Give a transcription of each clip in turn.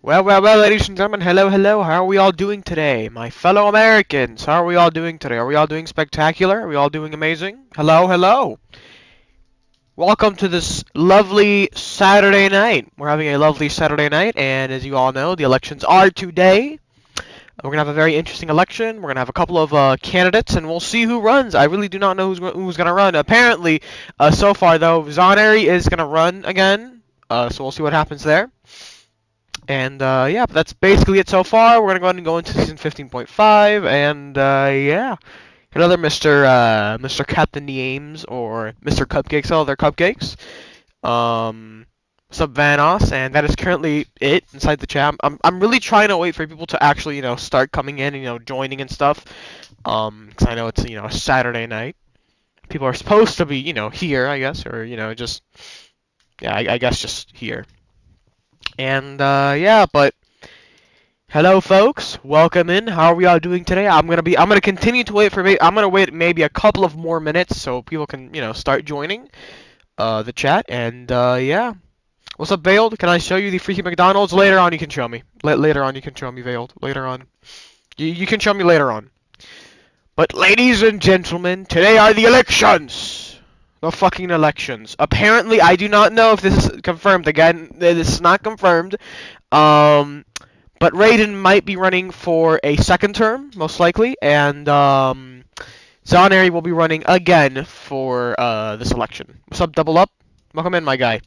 Well, ladies and gentlemen, hello. How are we all doing today? My fellow Americans, how are we all doing today? Are we all doing spectacular? Are we all doing amazing? Hello. Welcome to this lovely Saturday night. We're having a lovely Saturday night, and as you all know, the elections are today. We're gonna have a very interesting election. We're gonna have a couple of candidates, and we'll see who runs. I really do not know who's gonna run. Apparently, so far though, Zoneri is gonna run again. So we'll see what happens there. And yeah, but that's basically it so far. We're gonna go ahead and go into season 15.5, and yeah, another Mr. Captain Ames or Mr. Cupcakes, all their cupcakes. What's up, Vanos? And that is currently it inside the chat. I'm really trying to wait for people to actually start coming in and joining and stuff. 'Cause I know it's a Saturday night. People are supposed to be here, I guess, or just yeah, I guess just here. And yeah, but hello, folks. Welcome in. How are we all doing today? I'm gonna continue to wait for I'm gonna wait maybe a couple of more minutes so people can start joining the chat. And yeah, what's up, Veiled? Can I show you the freaking McDonald's later on? You can show me. Later on, you can show me, Veiled. Later on, you can show me later on. But ladies and gentlemen, today are the elections. The fucking elections. Apparently, I do not know if this is confirmed. Again, this is not confirmed. But Raiden might be running for a second term, most likely, and Zoneri will be running again for this election. What's up, Double Up? Welcome in, my guy.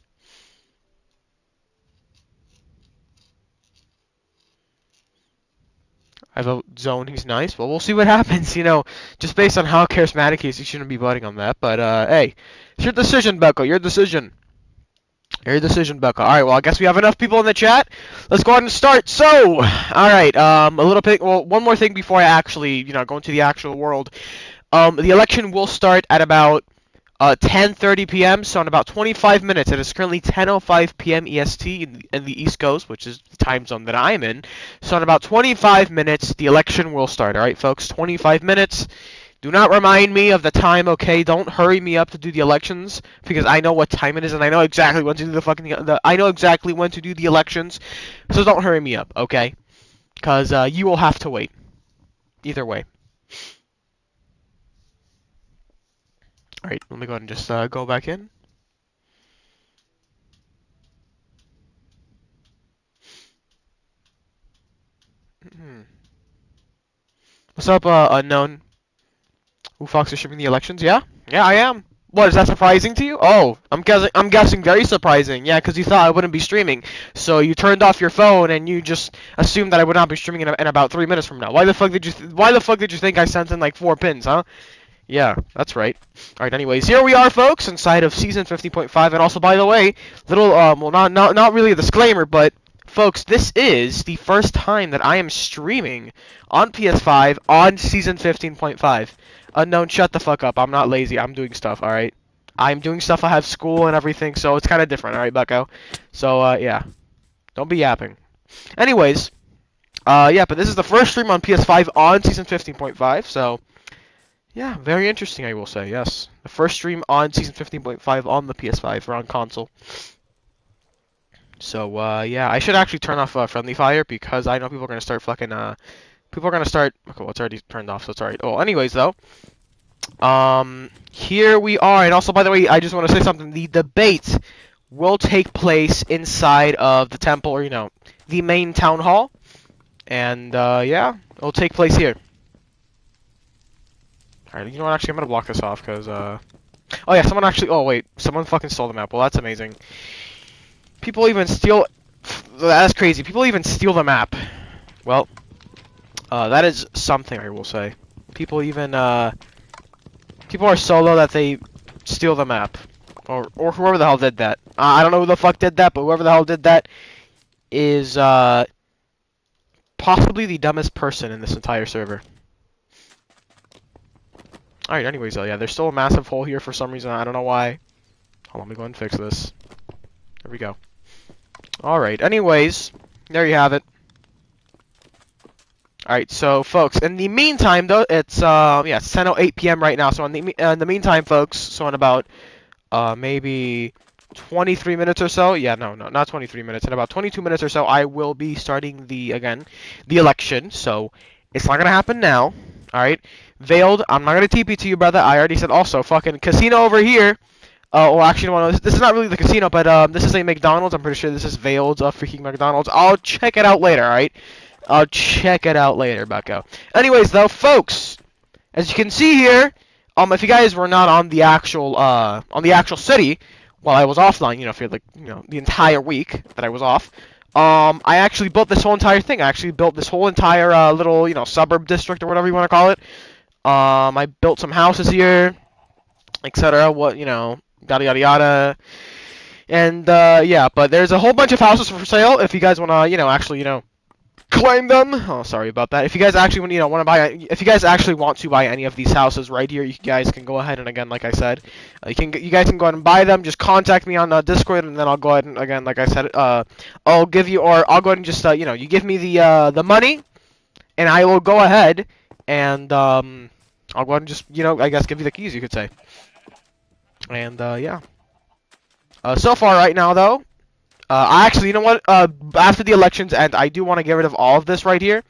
I vote Zone. He's nice. Well, we'll see what happens. Just based on how charismatic he is, he shouldn't be voting on that. But hey, it's your decision, Becco. Your decision. Your decision, Becca. All right. Well, I guess we have enough people in the chat. Let's go ahead and start. So, all right. A little bit. Well, one more thing before I actually, go into the actual world. The election will start at about 10:30 p.m. So in about 25 minutes. It is currently 10:05 p.m. EST in the East Coast, which is the time zone that I'm in. So in about 25 minutes, the election will start. All right, folks. 25 minutes. Do not remind me of the time, okay? Don't hurry me up to do the elections because I know what time it is and I know exactly when to do I know exactly when to do the elections. So don't hurry me up, okay? Cuz you will have to wait. Either way. All right, let me go ahead and just go back in. What's up, unknown? Who Fox is streaming the elections? Yeah, I am. What, is that surprising to you? Oh, I'm guessing very surprising. Yeah, because you thought I wouldn't be streaming, so you turned off your phone and you just assumed that I would not be streaming in about 3 minutes from now. Why the fuck did you think I sent in like 4 pins, huh? Yeah, that's right. All right. Anyways, here we are, folks, inside of season 50.5, and also, by the way, little well, not really a disclaimer, but folks, this is the first time that I am streaming on PS5 on season 15.5. Unknown, shut the fuck up. I'm not lazy. I'm doing stuff, alright? I'm doing stuff. I have school and everything, so it's kind of different, alright, Bucko? So, yeah. Don't be yapping. Anyways, yeah, but this is the first stream on PS5 on Season 15.5, so, yeah, very interesting, I will say, yes. The first stream on Season 15.5 on the PS5 or on console. So, yeah, I should actually turn off Friendly Fire because I know people are going to start fucking, people are going to start, okay, well, it's already turned off, so it's alright. Oh, anyways, though. Here we are, and also, by the way, I just want to say something. The debate will take place inside of the temple, or, the main town hall. And, yeah, it'll take place here. Alright, you know what, actually, I'm gonna block this off, because, oh, yeah, oh, wait, someone fucking stole the map. Well, that's amazing. People even steal, that's crazy. People even steal the map. Well, that is something, I will say. People even, people are so low that they steal the map. Or whoever the hell did that. I don't know who the fuck did that, but whoever the hell did that is, possibly the dumbest person in this entire server. Alright, anyways, yeah, there's still a massive hole here for some reason. I don't know why. Hold on, let me go ahead and fix this. There we go. Alright, anyways, there you have it. Alright, so, folks, in the meantime, though, it's, yeah, it's 10:08 p.m. right now, so in the meantime, folks, so in about, maybe 23 minutes or so. Yeah, no, not 23 minutes. In about 22 minutes or so, I will be starting the election. So it's not gonna happen now. All right, Veiled. I'm not gonna TP to you, brother. I already said also fucking casino over here. Well, actually, no, this is not really the casino, but this is a McDonald's. I'm pretty sure this is Veiled's freaking McDonald's. I'll check it out later. All right, I'll check it out later, Bucko. Anyways, though, folks, as you can see here, if you guys were not on the actual city while I was offline, for like the entire week that I was off, I actually built this whole entire thing. I actually built this whole entire little suburb district or whatever you want to call it. I built some houses here, etc. Yada yada yada. And yeah, but there's a whole bunch of houses for sale if you guys want to actually claim them. Oh, sorry about that. If you guys actually want to buy, if you guys actually want to buy any of these houses right here, you guys can go ahead and again, like I said, you guys can go ahead and buy them. Just contact me on Discord, and then I'll go ahead and again, like I said, I'll give you, or I'll go ahead and just you give me the money, and I will go ahead and I'll go ahead and just I guess give you the keys, you could say. And yeah. So far right now though. I actually, you know what? After the elections end, I do want to get rid of all of this right here.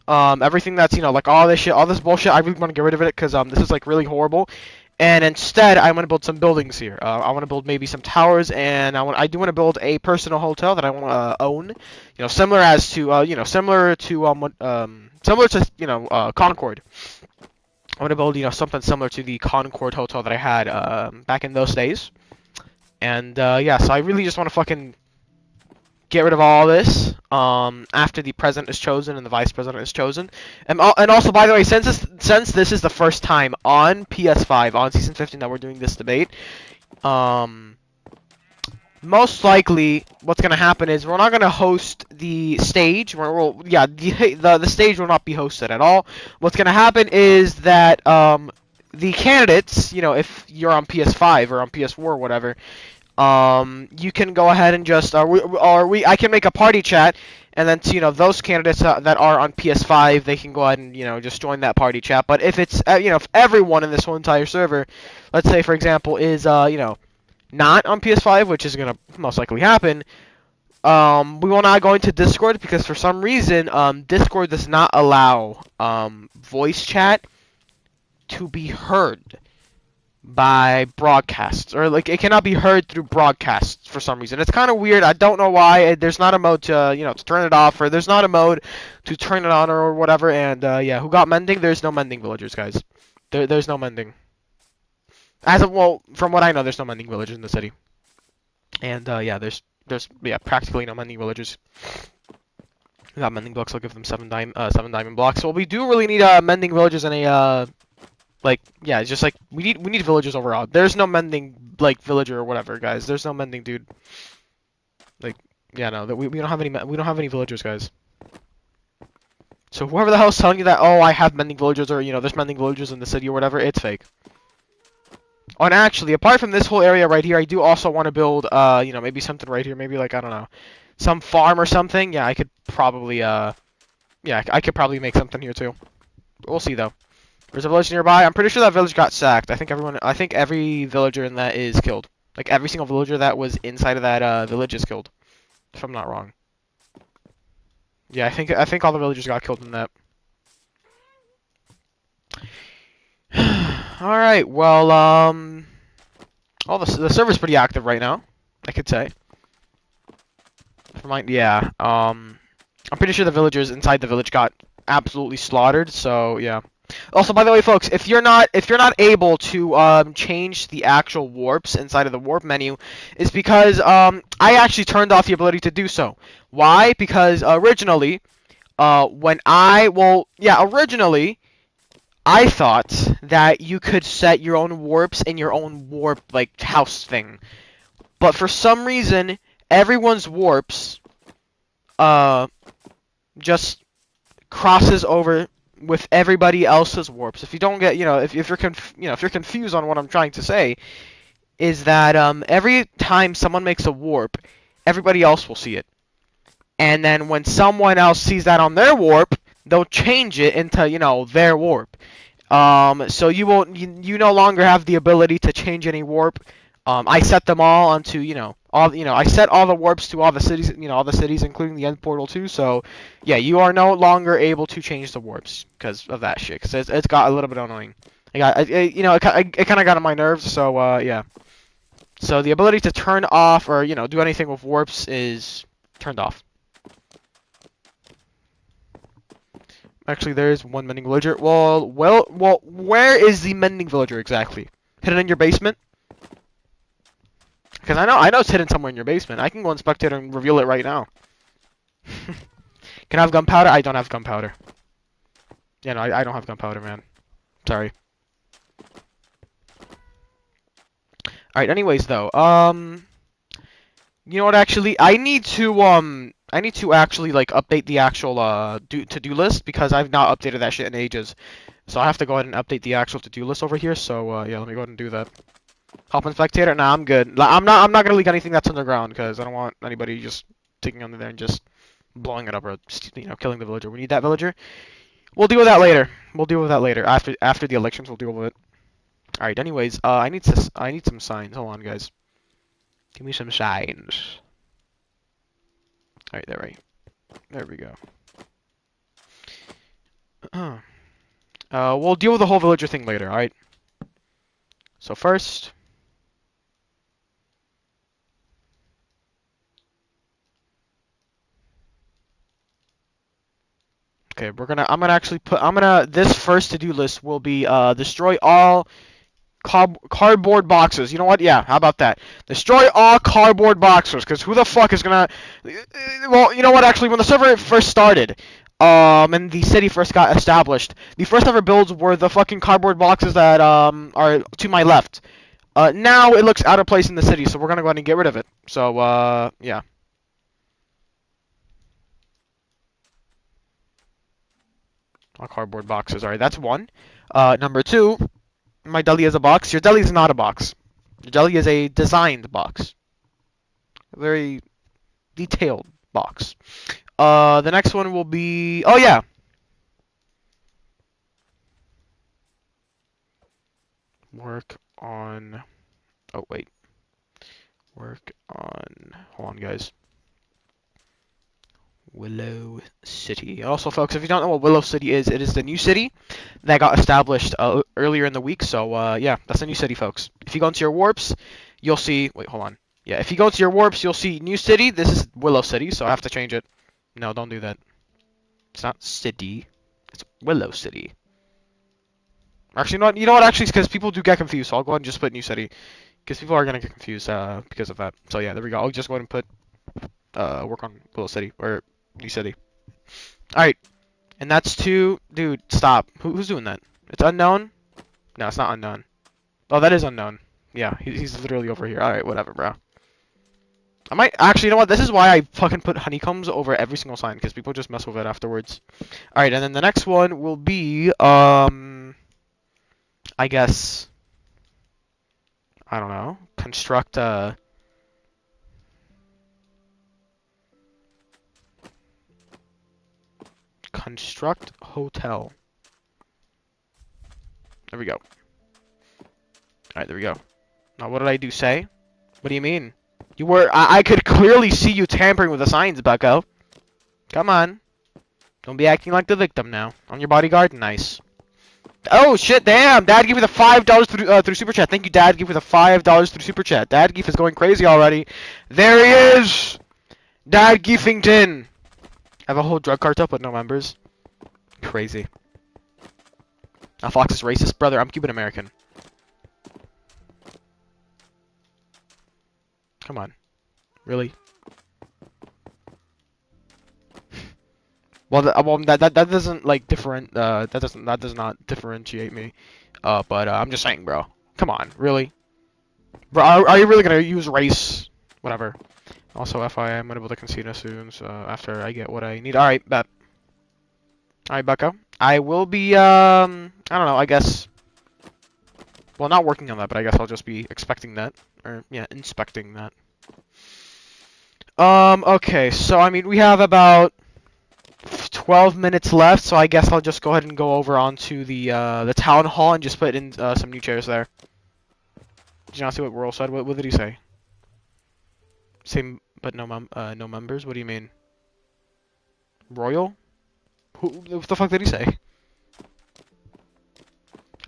Everything that's, like all this shit, all this bullshit, I really want to get rid of it because this is like really horrible. And instead, I want to build some buildings here. I want to build maybe some towers, and I do want to build a personal hotel that I want to own. Similar as to, similar to Concord. I want to build, something similar to the Concord Hotel that I had back in those days. And yeah, so I really just want to fucking get rid of all this after the president is chosen and the vice president is chosen. And also, by the way, since this is the first time on PS5 on season 15 that we're doing this debate, most likely what's gonna happen is we're not gonna host the stage. The stage will not be hosted at all. What's gonna happen is that the candidates, if you're on PS5 or on PS4 or whatever, you can go ahead and just I can make a party chat, and then those candidates that are on PS5, they can go ahead and just join that party chat. But if it's if everyone in this whole entire server, let's say for example, is not on PS5, which is gonna most likely happen, we will not go into Discord because for some reason Discord does not allow voice chat to be heard by broadcasts, or like it cannot be heard through broadcasts for some reason. It's kind of weird. I don't know why. There's not a mode to to turn it off, or there's not a mode to turn it on or whatever. And yeah, who got mending? There's no mending villagers, guys. There's no mending. From what I know, there's no mending villagers in the city. And yeah, there's practically no mending villagers. We got mending blocks. I'll give them seven diamond blocks. So we do really need mending villagers and a yeah, it's just like we need villagers overall. There's no mending villager or whatever, guys. There's no mending, dude. Yeah, no, we don't have any villagers, guys. So whoever the hell is telling you that, oh, I have mending villagers, or there's mending villagers in the city or whatever, it's fake. Oh, and actually, apart from this whole area right here, I do also want to build maybe something right here, maybe I don't know, some farm or something. Yeah, I could probably I could probably make something here too. We'll see though. There's a village nearby. I'm pretty sure that village got sacked. I think every villager in that is killed. Like every single villager that was inside of that village is killed, if I'm not wrong. Yeah, I think all the villagers got killed in that. All right. Well, the server's pretty active right now, I could say. Yeah. I'm pretty sure the villagers inside the village got absolutely slaughtered. So yeah. Also, by the way, folks, if you're not able to change the actual warps inside of the warp menu, it's because I actually turned off the ability to do so. Why? Because originally, originally I thought that you could set your own warps in your own warp house thing, but for some reason, everyone's warps just crosses over with everybody else's warps. If you don't get, if you're confused on what I'm trying to say, is that every time someone makes a warp, everybody else will see it, and then when someone else sees that on their warp, they'll change it into their warp. So you no longer have the ability to change any warp I set them all onto, I set all the warps to all the cities, all the cities, including the end portal too. So, yeah, you are no longer able to change the warps because of that shit. Because it's got a little bit annoying. It kind of got on my nerves. So, yeah. So the ability to turn off or do anything with warps is turned off. Actually, there is one mending villager. Well, where is the mending villager exactly? Hidden in your basement? Because I know it's hidden somewhere in your basement. I can go in Spectator and reveal it right now. Can I have gunpowder? I don't have gunpowder. Yeah, no, I don't have gunpowder, man. Sorry. Alright, anyways, though, you know what, actually, I need to actually, like, update the actual, to-do list, because I've not updated that shit in ages. So I have to go ahead and update the actual to-do list over here, so, yeah, let me go ahead and do that. Hop in Spectator? Nah, I'm good. I'm not gonna leak anything that's underground, because I don't want anybody just taking under there and just blowing it up or, killing the villager. We need that villager. We'll deal with that later. We'll deal with that later. After the elections, we'll deal with it. Alright, anyways, I need some signs. Hold on, guys. Give me some signs. Alright, there we go. We'll deal with the whole villager thing later, alright? So first... Okay, this first to-do list will be, destroy all cardboard boxes. You know what? Yeah, how about that? Destroy all cardboard boxes, because who the fuck is gonna... Well, you know what, actually, when the server first started, and the city first got established, the first ever builds were the fucking cardboard boxes that, are to my left. Now it looks out of place in the city, so we're gonna go ahead and get rid of it. So, yeah. All cardboard boxes. Alright, that's one. Number two, my deli is a box. Your deli is not a box. Your deli is a designed box. A very detailed box. The next one will be... Oh, yeah. Work on... Oh, wait. Work on... Hold on, guys. Willow City. Also, folks, if you don't know what Willow City is, it is the new city that got established earlier in the week. So, yeah, that's a new city, folks. If you go into your warps, you'll see... Wait, hold on. Yeah, if you go into your warps, you'll see new city. This is Willow City, so I have to change it. No, don't do that. It's not city. It's Willow City. Actually, you know what? Actually, because people do get confused, so I'll go ahead and just put new city. Because people are going to get confused because of that. So, yeah, there we go. I'll just go ahead and put work on Willow City, or new city. Alright. And that's two... Dude, stop. Who's doing that? It's unknown? No, it's not unknown. Oh, that is unknown. Yeah, he's literally over here. Alright, whatever, bro. I might... Actually, you know what? This is why I fucking put honeycombs over every single sign, because people just mess with it afterwards. Alright, and then the next one will be, I guess... I don't know. Construct, Construct hotel. There we go. Alright, there we go. Now, what did I say? What do you mean? You were... I could clearly see you tampering with the signs, Bucko. Come on. Don't be acting like the victim now. I'm your bodyguard? Nice. Oh, shit, damn! Dad gave me the $5 through Super Chat. Thank you, Dad. Give me the $5 through Super Chat. Dad Geef is going crazy already. There he is! Dad Geefington! I have a whole drug cartel, but no members. Crazy. Now, Fox is racist. Brother, I'm Cuban American. Come on. Really? Well, that doesn't like that does not differentiate me. But I'm just saying, bro. Come on, really? Bro, are you really gonna use race? Whatever. Also, FYI, I'm gonna build a casino soon, so after I get what I need. All right, bet. All right, Bucko. I will be I don't know. I guess. Well, not working on that, but I guess I'll just be expecting that, or yeah, inspecting that. Okay, so I mean, we have about 12 minutes left, so I guess I'll just go ahead and go over onto the town hall and just put in some new chairs there. Did you not see what Whirl said? What did he say? Same, but no members? What do you mean? Royal? What the fuck did he say?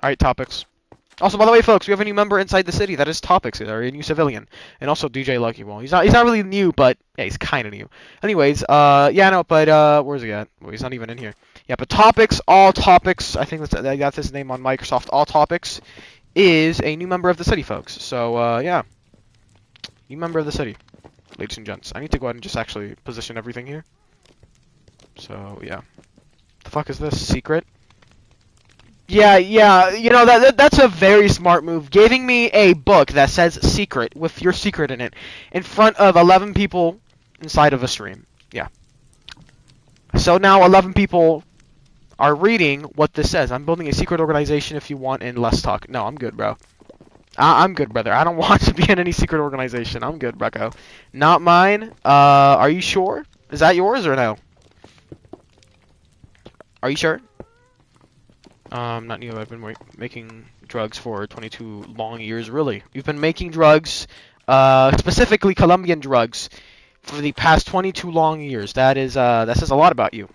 Alright, topics. Also, by the way, folks, we have a new member inside the city. That is Topics, a new civilian, and also DJ Lucky. Well, he's not really new, but yeah, he's kind of new. Anyways, yeah, no, but where's he at? Well, he's not even in here. Yeah, but Topics, All Topics. I think I got this name on Microsoft. All Topics is a new member of the city, folks. So yeah, new member of the city, ladies and gents. I need to go ahead and just actually position everything here. So yeah, the fuck is this? Secret? Yeah, you know, that's a very smart move. Giving me a book that says secret with your secret in it in front of 11 people inside of a stream. Yeah. So now 11 people are reading what this says. I'm building a secret organization if you want in less talk. No, I'm good, bro. I'm good, brother. I don't want to be in any secret organization. I'm good, Brecco. Not mine. Are you sure? Is that yours or no? Are you sure? Not new. I've been making drugs for 22 long years, really. You've been making drugs, specifically Colombian drugs, for the past 22 long years. That says a lot about you.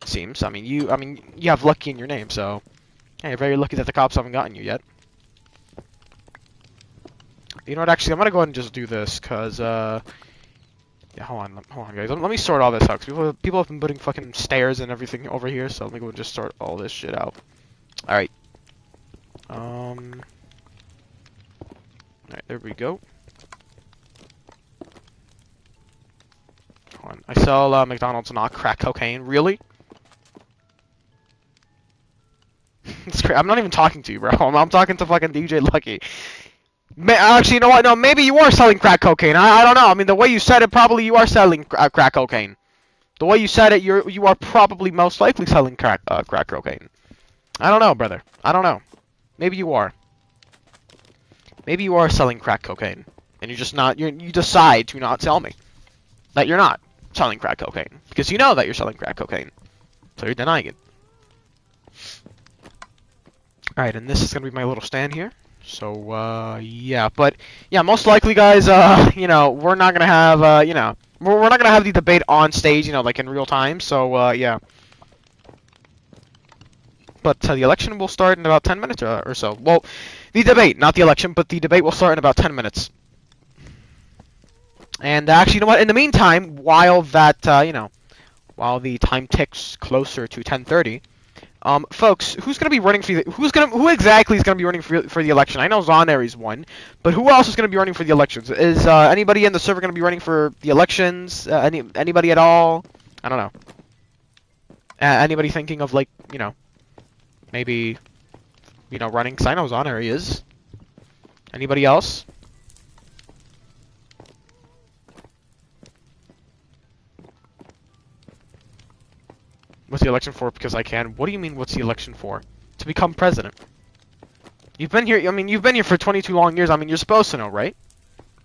It seems. I mean, you have Lucky in your name, so yeah, you're very lucky that the cops haven't gotten you yet. You know what? Actually, I'm gonna go ahead and just do this, cause yeah, hold on, guys. Let me sort all this out. Cause people have been putting fucking stairs and everything over here, so let me go and just sort all this shit out. Alright. Alright, there we go. Hold on. I sell McDonald's, not crack cocaine. Really? I'm not even talking to you, bro. I'm talking to fucking DJ Lucky. Actually, you know what? No, maybe you are selling crack cocaine. I don't know. I mean, the way you said it, probably you are selling crack cocaine. The way you said it, you are probably most likely selling crack cocaine. I don't know, brother. I don't know. Maybe you are. Maybe you are selling crack cocaine, and you're just not. You decide to not tell me that you're not selling crack cocaine because you know that you're selling crack cocaine, so you're denying it. All right, and this is gonna be my little stand here. So yeah, but yeah, most likely, guys. You know, we're not gonna have. You know, we're not gonna have the debate on stage. You know, like in real time. So yeah. But the election will start in about 10 minutes or so. Well, the debate, not the election, but the debate will start in about 10 minutes. And actually, you know what? In the meantime, while that, you know, while the time ticks closer to 10:30, folks, who's gonna be running for the, who exactly is gonna be running for the election? I know Zonary's won, but who else is gonna be running for the elections? Is anybody in the server gonna be running for the elections? Anybody at all? I don't know. Anybody thinking of, like, you know, maybe, you know, running? Because I know Zonary is. Anybody else? What's the election for? Because I can. What do you mean, what's the election for? To become president. You've been here, I mean, you've been here for 22 long years. I mean, you're supposed to know, right?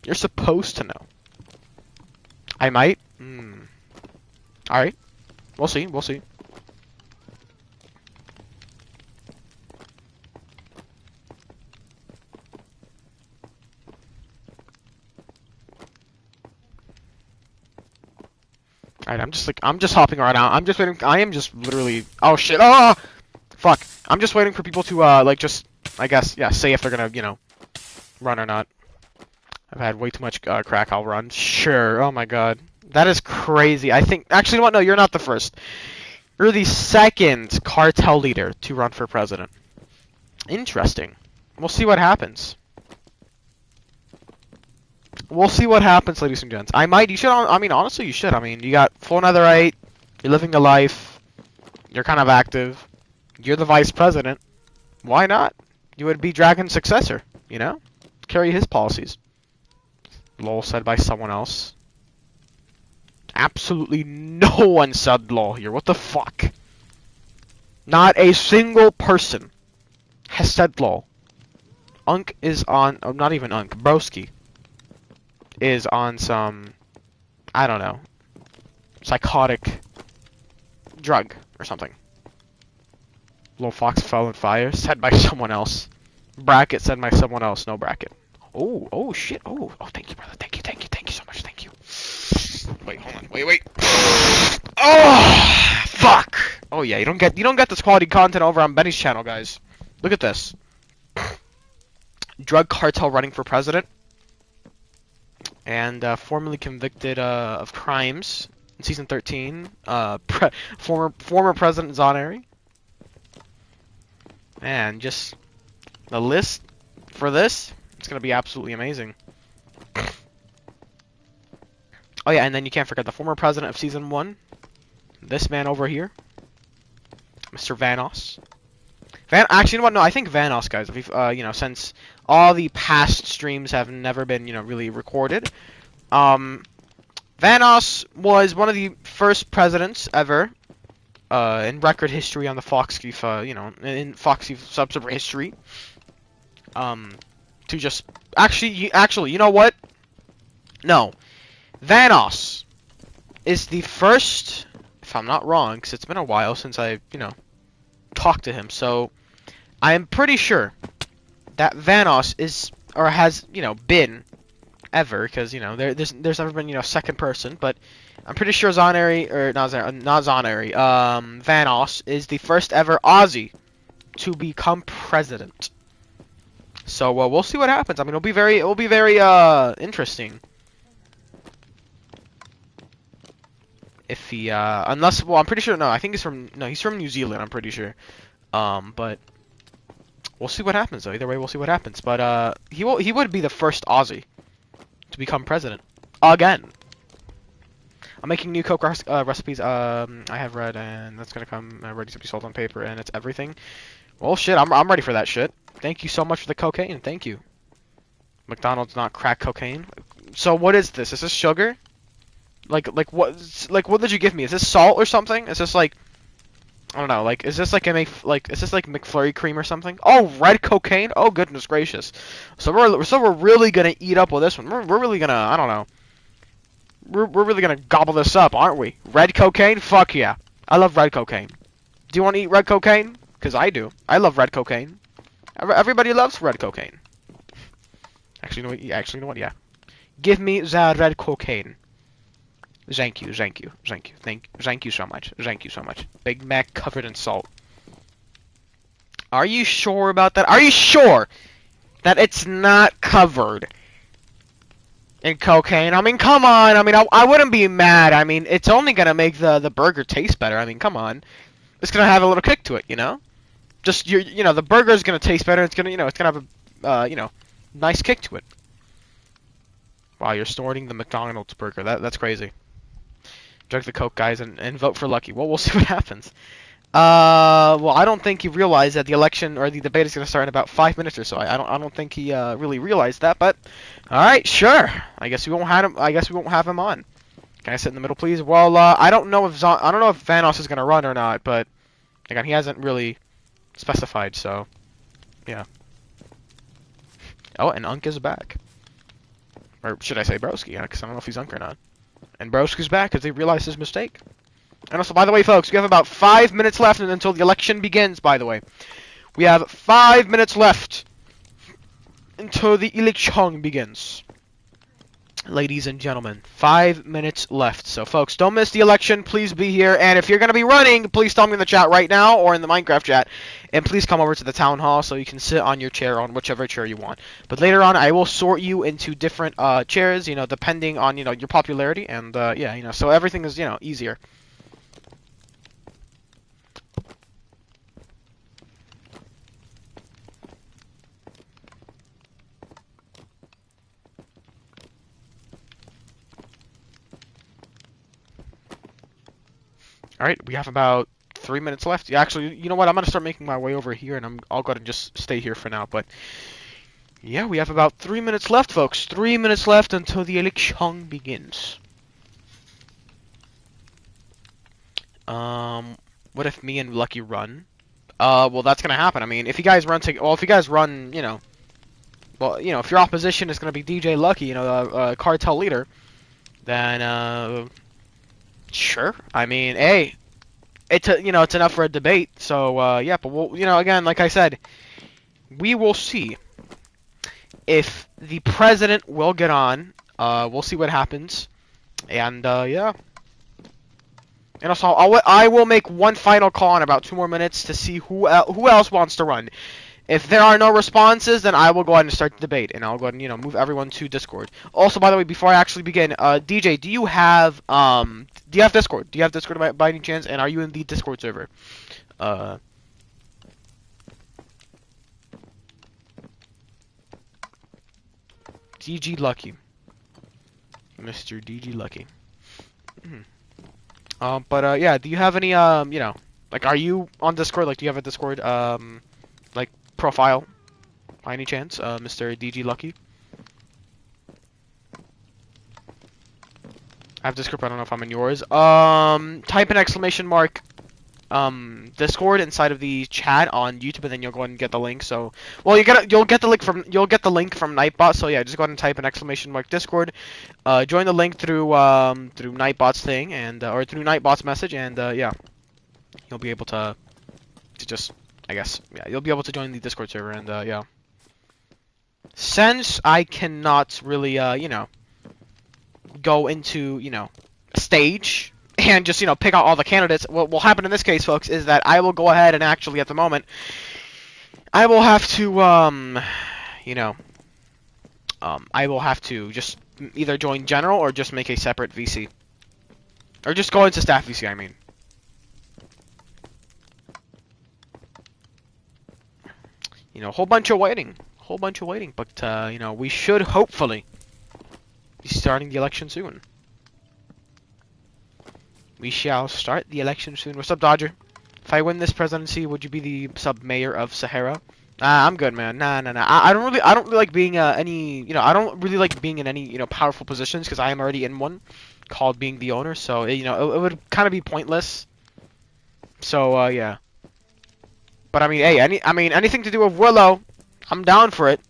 You're supposed to know. I might? Alright. We'll see, we'll see. Alright, I'm just hopping around now. I'm just waiting. I am just literally. Oh shit! Oh, fuck! I'm just waiting for people to like just, I guess, yeah, say if they're gonna, you know, run or not. I've had way too much crack. I'll run. Sure. Oh my god, that is crazy. I think actually, you know what? No, you're not the first. You're the second cartel leader to run for president. Interesting. We'll see what happens. We'll see what happens, ladies and gents. I might. You should. I mean, honestly, you should. I mean, you got full netherite. You're living a life. You're kind of active. You're the vice president. Why not? You would be Dragon's successor. You know, carry his policies. Lol said by someone else. Absolutely no one said lol here. What the fuck? Not a single person has said lol. Unk is on. Oh, not even Unk. Broski is on some, I don't know, psychotic drug or something. Little Fox fell in fire, said by someone else. Bracket said by someone else, no bracket. Oh shit. Oh, thank you, brother. Thank you so much. Thank you. Wait, hold on. Wait. Oh, fuck. Oh yeah, you don't get this quality content over on Benny's channel, guys. Look at this. Drug cartel running for president, and formerly convicted of crimes in season 13. Former President Zoneri. Man, just the list for this, it's gonna be absolutely amazing. Oh yeah, and then you can't forget the former president of season 1. This man over here, Mr. Vanoss. Actually, you know what? No, I think Vanoss, guys. If since all the past streams have never been, really recorded, Vanoss was one of the first presidents ever, in record history on the FoxCube, in FoxCube subserver history. To just actually, you know what? No, Vanoss is the first, if I'm not wrong, because it's been a while since I, talked to him. So I am pretty sure that Vanoss is, or has, been ever, because there's never been, second person, but I'm pretty sure Zoneri, or not Zoneri, Vanoss is the first ever Aussie to become president. So we'll see what happens. I mean, it'll be very interesting. If he, unless, well, I'm pretty sure, no, I think he's from New Zealand, I'm pretty sure. But we'll see what happens, though. Either way, we'll see what happens. But, he would be the first Aussie to become president. Again. I'm making new Coke recipes. I have red, and that's gonna come ready to be sold on paper, and it's everything. Well, shit, I'm ready for that shit. Thank you so much for the cocaine. Thank you. McDonald's not crack cocaine. So what is this? Is this sugar? Like what did you give me? Is this salt or something? Is this like, I don't know, like, is this like is this like McFlurry cream or something? Oh, red cocaine? Oh, goodness gracious. So we're really gonna eat up with this one. We're really gonna, I don't know. We're really gonna gobble this up, aren't we? Red cocaine? Fuck yeah. I love red cocaine. Do you want to eat red cocaine? Because I do. I love red cocaine. Everybody loves red cocaine. Actually, you know what? Yeah. Give me the red cocaine. Thank you so much. Thank you so much. Big Mac covered in salt. Are you sure about that? Are you sure that it's not covered in cocaine? I mean, come on. I mean, I wouldn't be mad. I mean, it's only gonna make the burger taste better. I mean, come on. It's gonna have a little kick to it, Just the burger's gonna taste better. It's gonna, it's gonna have a, nice kick to it. Wow, you're snorting the McDonald's burger. That's crazy. Drink the Coke, guys, and vote for Lucky. Well, we'll see what happens. Well, I don't think he realized that the election or the debate is going to start in about 5 minutes or so. I don't think he really realized that. But all right, sure. I guess we won't have him on. Can I sit in the middle, please? Well, I don't know if Vanoss is going to run or not, but again, he hasn't really specified. So, yeah. Oh, and Unk is back. Or should I say Broski? Because I don't know if he's Unk or not. And Broski's back because he realized his mistake. And also, by the way, folks, we have about 5 minutes left until the election begins, by the way. We have 5 minutes left until the election begins. Ladies and gentlemen, 5 minutes left. So, folks, don't miss the election. Please be here. And if you're going to be running, please tell me in the chat right now or in the Minecraft chat. And please come over to the town hall so you can sit on your chair on whichever chair you want. But later on, I will sort you into different chairs, depending on, your popularity. And, yeah, so everything is, easier. All right, we have about 3 minutes left. Yeah, actually, you know what? I'm gonna start making my way over here, and I'll go ahead and just stay here for now. But yeah, we have about 3 minutes left, folks. 3 minutes left until the election begins. What if me and Lucky run? Well, that's gonna happen. I mean, if you guys run, if your opposition is gonna be DJ Lucky, cartel leader, then sure. I mean, hey, it's enough for a debate. So yeah, but we'll, again, like I said, we will see. if the president will get on. We'll see what happens. And yeah. And also, I will make one final call in about 2 more minutes to see who else wants to run. If there are no responses, then I will go ahead and start the debate, and I'll go ahead and move everyone to Discord. Also, by the way, before I actually begin, DJ, do you have Discord? Do you have Discord by any chance? And are you in the Discord server? DG Lucky, Mr. DG Lucky. But yeah, do you have any like, are you on Discord? Like, do you have a Discord like profile by any chance, Mr. DG Lucky? I have Discord, but I don't know if I'm in yours. Type an exclamation mark Discord inside of the chat on YouTube, and then you'll go ahead and get the link. So, well, you'll get the link from Nightbot. So yeah, just go ahead and type an exclamation mark Discord. Join the link through Nightbot's thing, and or through Nightbot's message, and yeah, you'll be able to just, I guess, yeah, you'll be able to join the Discord server, and yeah. Since I cannot really go into stage and just pick out all the candidates, what will happen in this case, folks, is that I will go ahead and actually, at the moment, I will have to I will have to just either join general or just make a separate VC, or just go into staff VC, I mean. A whole bunch of waiting, but we should hopefully be starting the election soon. We shall start the election soon. What's up, Dodger? If I win this presidency, would you be the sub-mayor of Sahara? I'm good, man. Nah. I don't really like being any, I don't really like being in any, powerful positions, because I am already in one, called being the owner. So, it would kind of be pointless. So, yeah. But I mean, hey, anything to do with Willow, I'm down for it.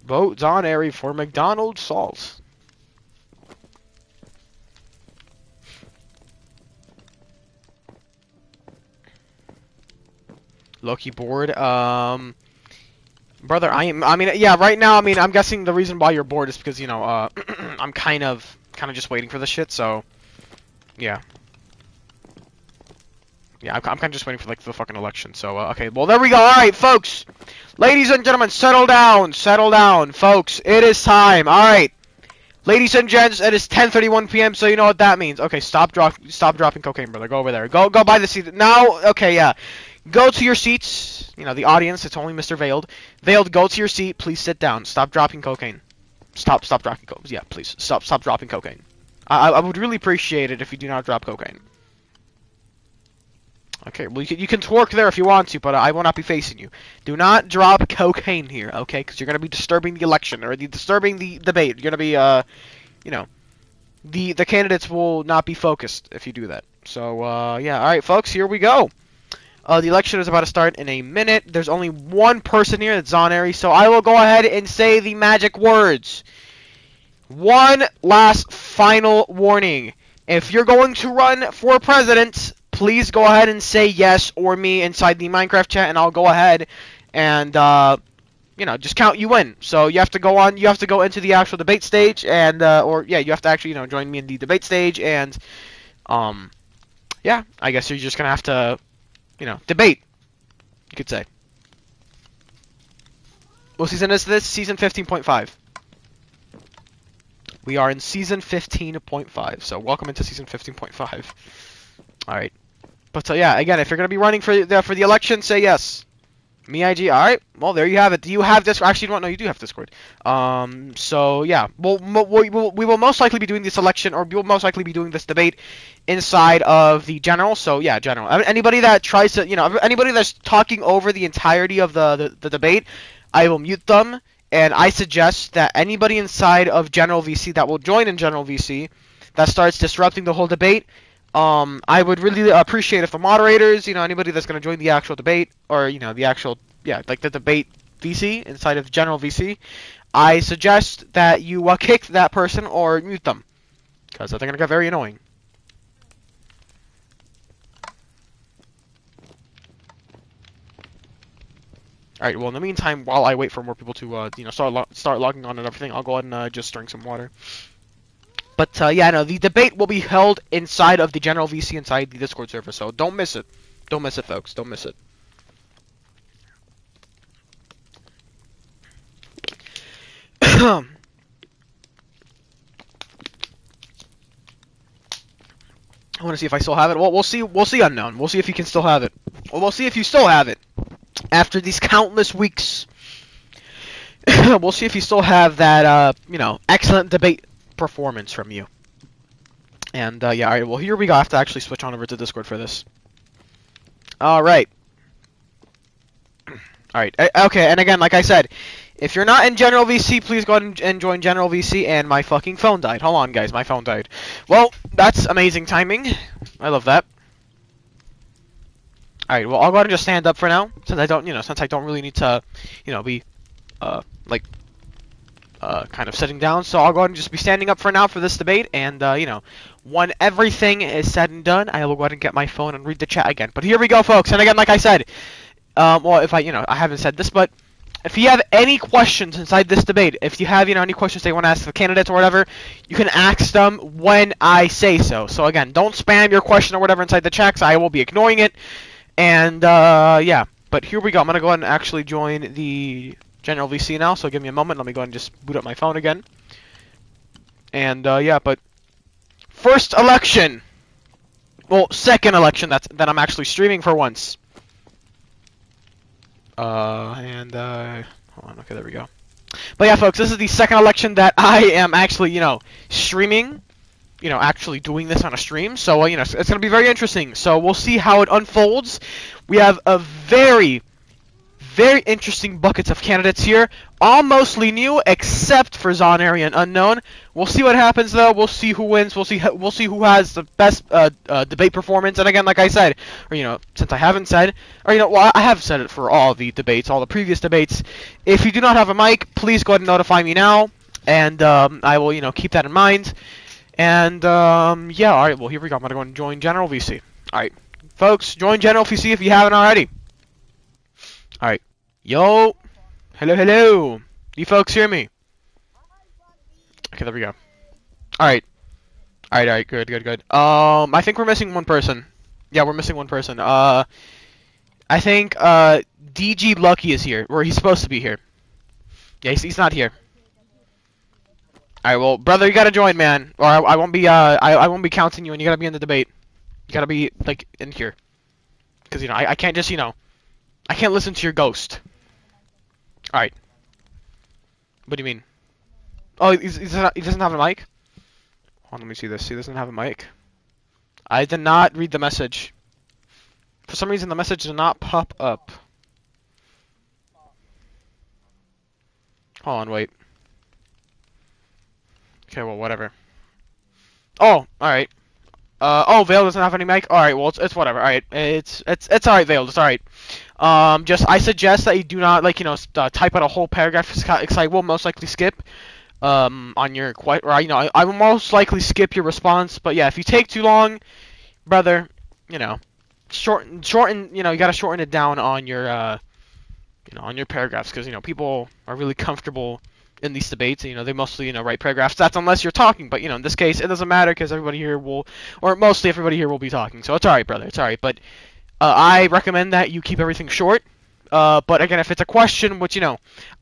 Vote Zonary for McDonald's sauce. Loki bored. Brother, yeah, right now, I'm guessing the reason why you're bored is because, I'm kind of just waiting for this shit, so, yeah. Yeah, I'm kind of just waiting for, like, the fucking election, so, okay, well, there we go. Alright, folks, ladies and gentlemen, settle down, folks, it is time. Alright, ladies and gents, it is 10:31 p.m., so you know what that means. Okay, stop dropping cocaine, brother, go over there, go by the seat, now, okay, yeah. Go to your seats. The audience, it's only Mr. Veiled. Veiled, go to your seat. Please sit down. Stop dropping cocaine. Stop dropping cocaine. Yeah, please. Stop dropping cocaine. I would really appreciate it if you do not drop cocaine. Okay, well, you can twerk there if you want to, but I will not be facing you. Do not drop cocaine here, okay? Because you're going to be disturbing the election, or disturbing the debate. You're going to be, the candidates will not be focused if you do that. So, yeah, alright, folks, here we go. The election is about to start in a minute. There's only one person here, that's Zonary, so I will go ahead and say the magic words. One last final warning. If you're going to run for president, please go ahead and say yes or me inside the Minecraft chat, and I'll go ahead and, just count you in. So you have to go into the actual debate stage, and, or, yeah, you have to actually, join me in the debate stage, and, yeah, I guess you're just gonna have to, debate, you could say. What season is this? Season 15.5. We are in season 15.5, so welcome into season 15.5. Alright. But, yeah, again, if you're going to be running for the election, say yes. Me, IG, alright. Well, there you have it. Do you have Discord? Actually, no, you do have Discord. So, yeah. We will most likely be doing this election, or we will most likely be doing this debate inside of the general. So, yeah, general. Anybody that tries to, anybody that's talking over the entirety of the debate, I will mute them. And I suggest that anybody inside of general VC that will join in general VC that starts disrupting the whole debate, I would really appreciate if the moderators, anybody that's going to join the actual debate, or, the actual, yeah, like the debate VC inside of general VC, I suggest that you kick that person or mute them, because they're going to get very annoying. All right. Well, in the meantime, while I wait for more people to start logging on and everything, I'll go ahead and just drink some water. But yeah, no, the debate will be held inside of the general VC inside the Discord server, so don't miss it. Don't miss it, folks. Don't miss it. I want to see if I still have it. Well, we'll see. We'll see, unknown. We'll see if you can still have it. Well, we'll see if you still have it after these countless weeks. We'll see if you still have that, excellent debate performance from you. And yeah, all right. Well, here we go. I have to actually switch on over to Discord for this. All right. All right. Okay. And again, like I said, if you're not in General VC, please go ahead and join General VC. And my fucking phone died. Hold on, guys. My phone died. Well, that's amazing timing. I love that. All right. Well, I'll go ahead and just stand up for now, since I don't really need to, be, kind of sitting down. So I'll go ahead and just be standing up for now for this debate. And when everything is said and done, I will go ahead and get my phone and read the chat again. But here we go, folks. And again, like I said, well, if I haven't said this, but if you have any questions inside this debate, if you have, any questions they want to ask the candidates or whatever, you can ask them when I say so. So again, don't spam your question or whatever inside the chat, 'cause I will be ignoring it. And yeah, but here we go. I'm gonna go ahead and actually join the General VC now. So give me a moment. Let me go ahead and just boot up my phone again. And yeah, but first election. Well, second election that I'm actually streaming for once. Hold on, okay, there we go. But yeah, folks, this is the second election that I am actually, streaming, actually doing this on a stream. So, it's going to be very interesting. So we'll see how it unfolds. We have a very, very interesting buckets of candidates here. All mostly new, except for Zonary and Unknown. We'll see what happens, though. We'll see who wins. We'll see who has the best debate performance. And again, like I said, or since I haven't said, or well, I have said it for all the debates, all the previous debates. If you do not have a mic, please go ahead and notify me now, and I will, keep that in mind. And yeah, all right. Well, here we go. I'm gonna go and join General VC. All right, folks, join General VC if you haven't already. All right. Yo. Hello, hello. You folks hear me? Okay, there we go. Alright. Alright, good. I think we're missing one person. Yeah, we're missing one person. I think, DG Lucky is here, or he's supposed to be here. Yeah, he's not here. Alright, well, brother, you gotta join, man. Or I won't be, I won't be counting you, and you gotta be in the debate. You gotta be, like, in here. Because, I can't just, I can't listen to your ghost. Alright. What do you mean? Oh, he doesn't have a mic? Hold on, let me see this. He doesn't have a mic. I did not read the message. For some reason, the message did not pop up. Hold on, wait. Okay, well, whatever. Oh, alright. Oh, Vale doesn't have any mic? Alright, well, it's whatever. Alright, it's alright, Vale, it's alright. I suggest that you do not, type out a whole paragraph, because I will most likely skip, on your, I will most likely skip your response, but yeah, if you take too long, brother, shorten, you gotta shorten it down on your, on your paragraphs, because, people are really comfortable in these debates, they mostly, write paragraphs. That's unless you're talking, but, in this case, it doesn't matter, because everybody here will, or mostly everybody here will be talking, so it's alright, brother, it's alright, but I recommend that you keep everything short. But again, if it's a question, which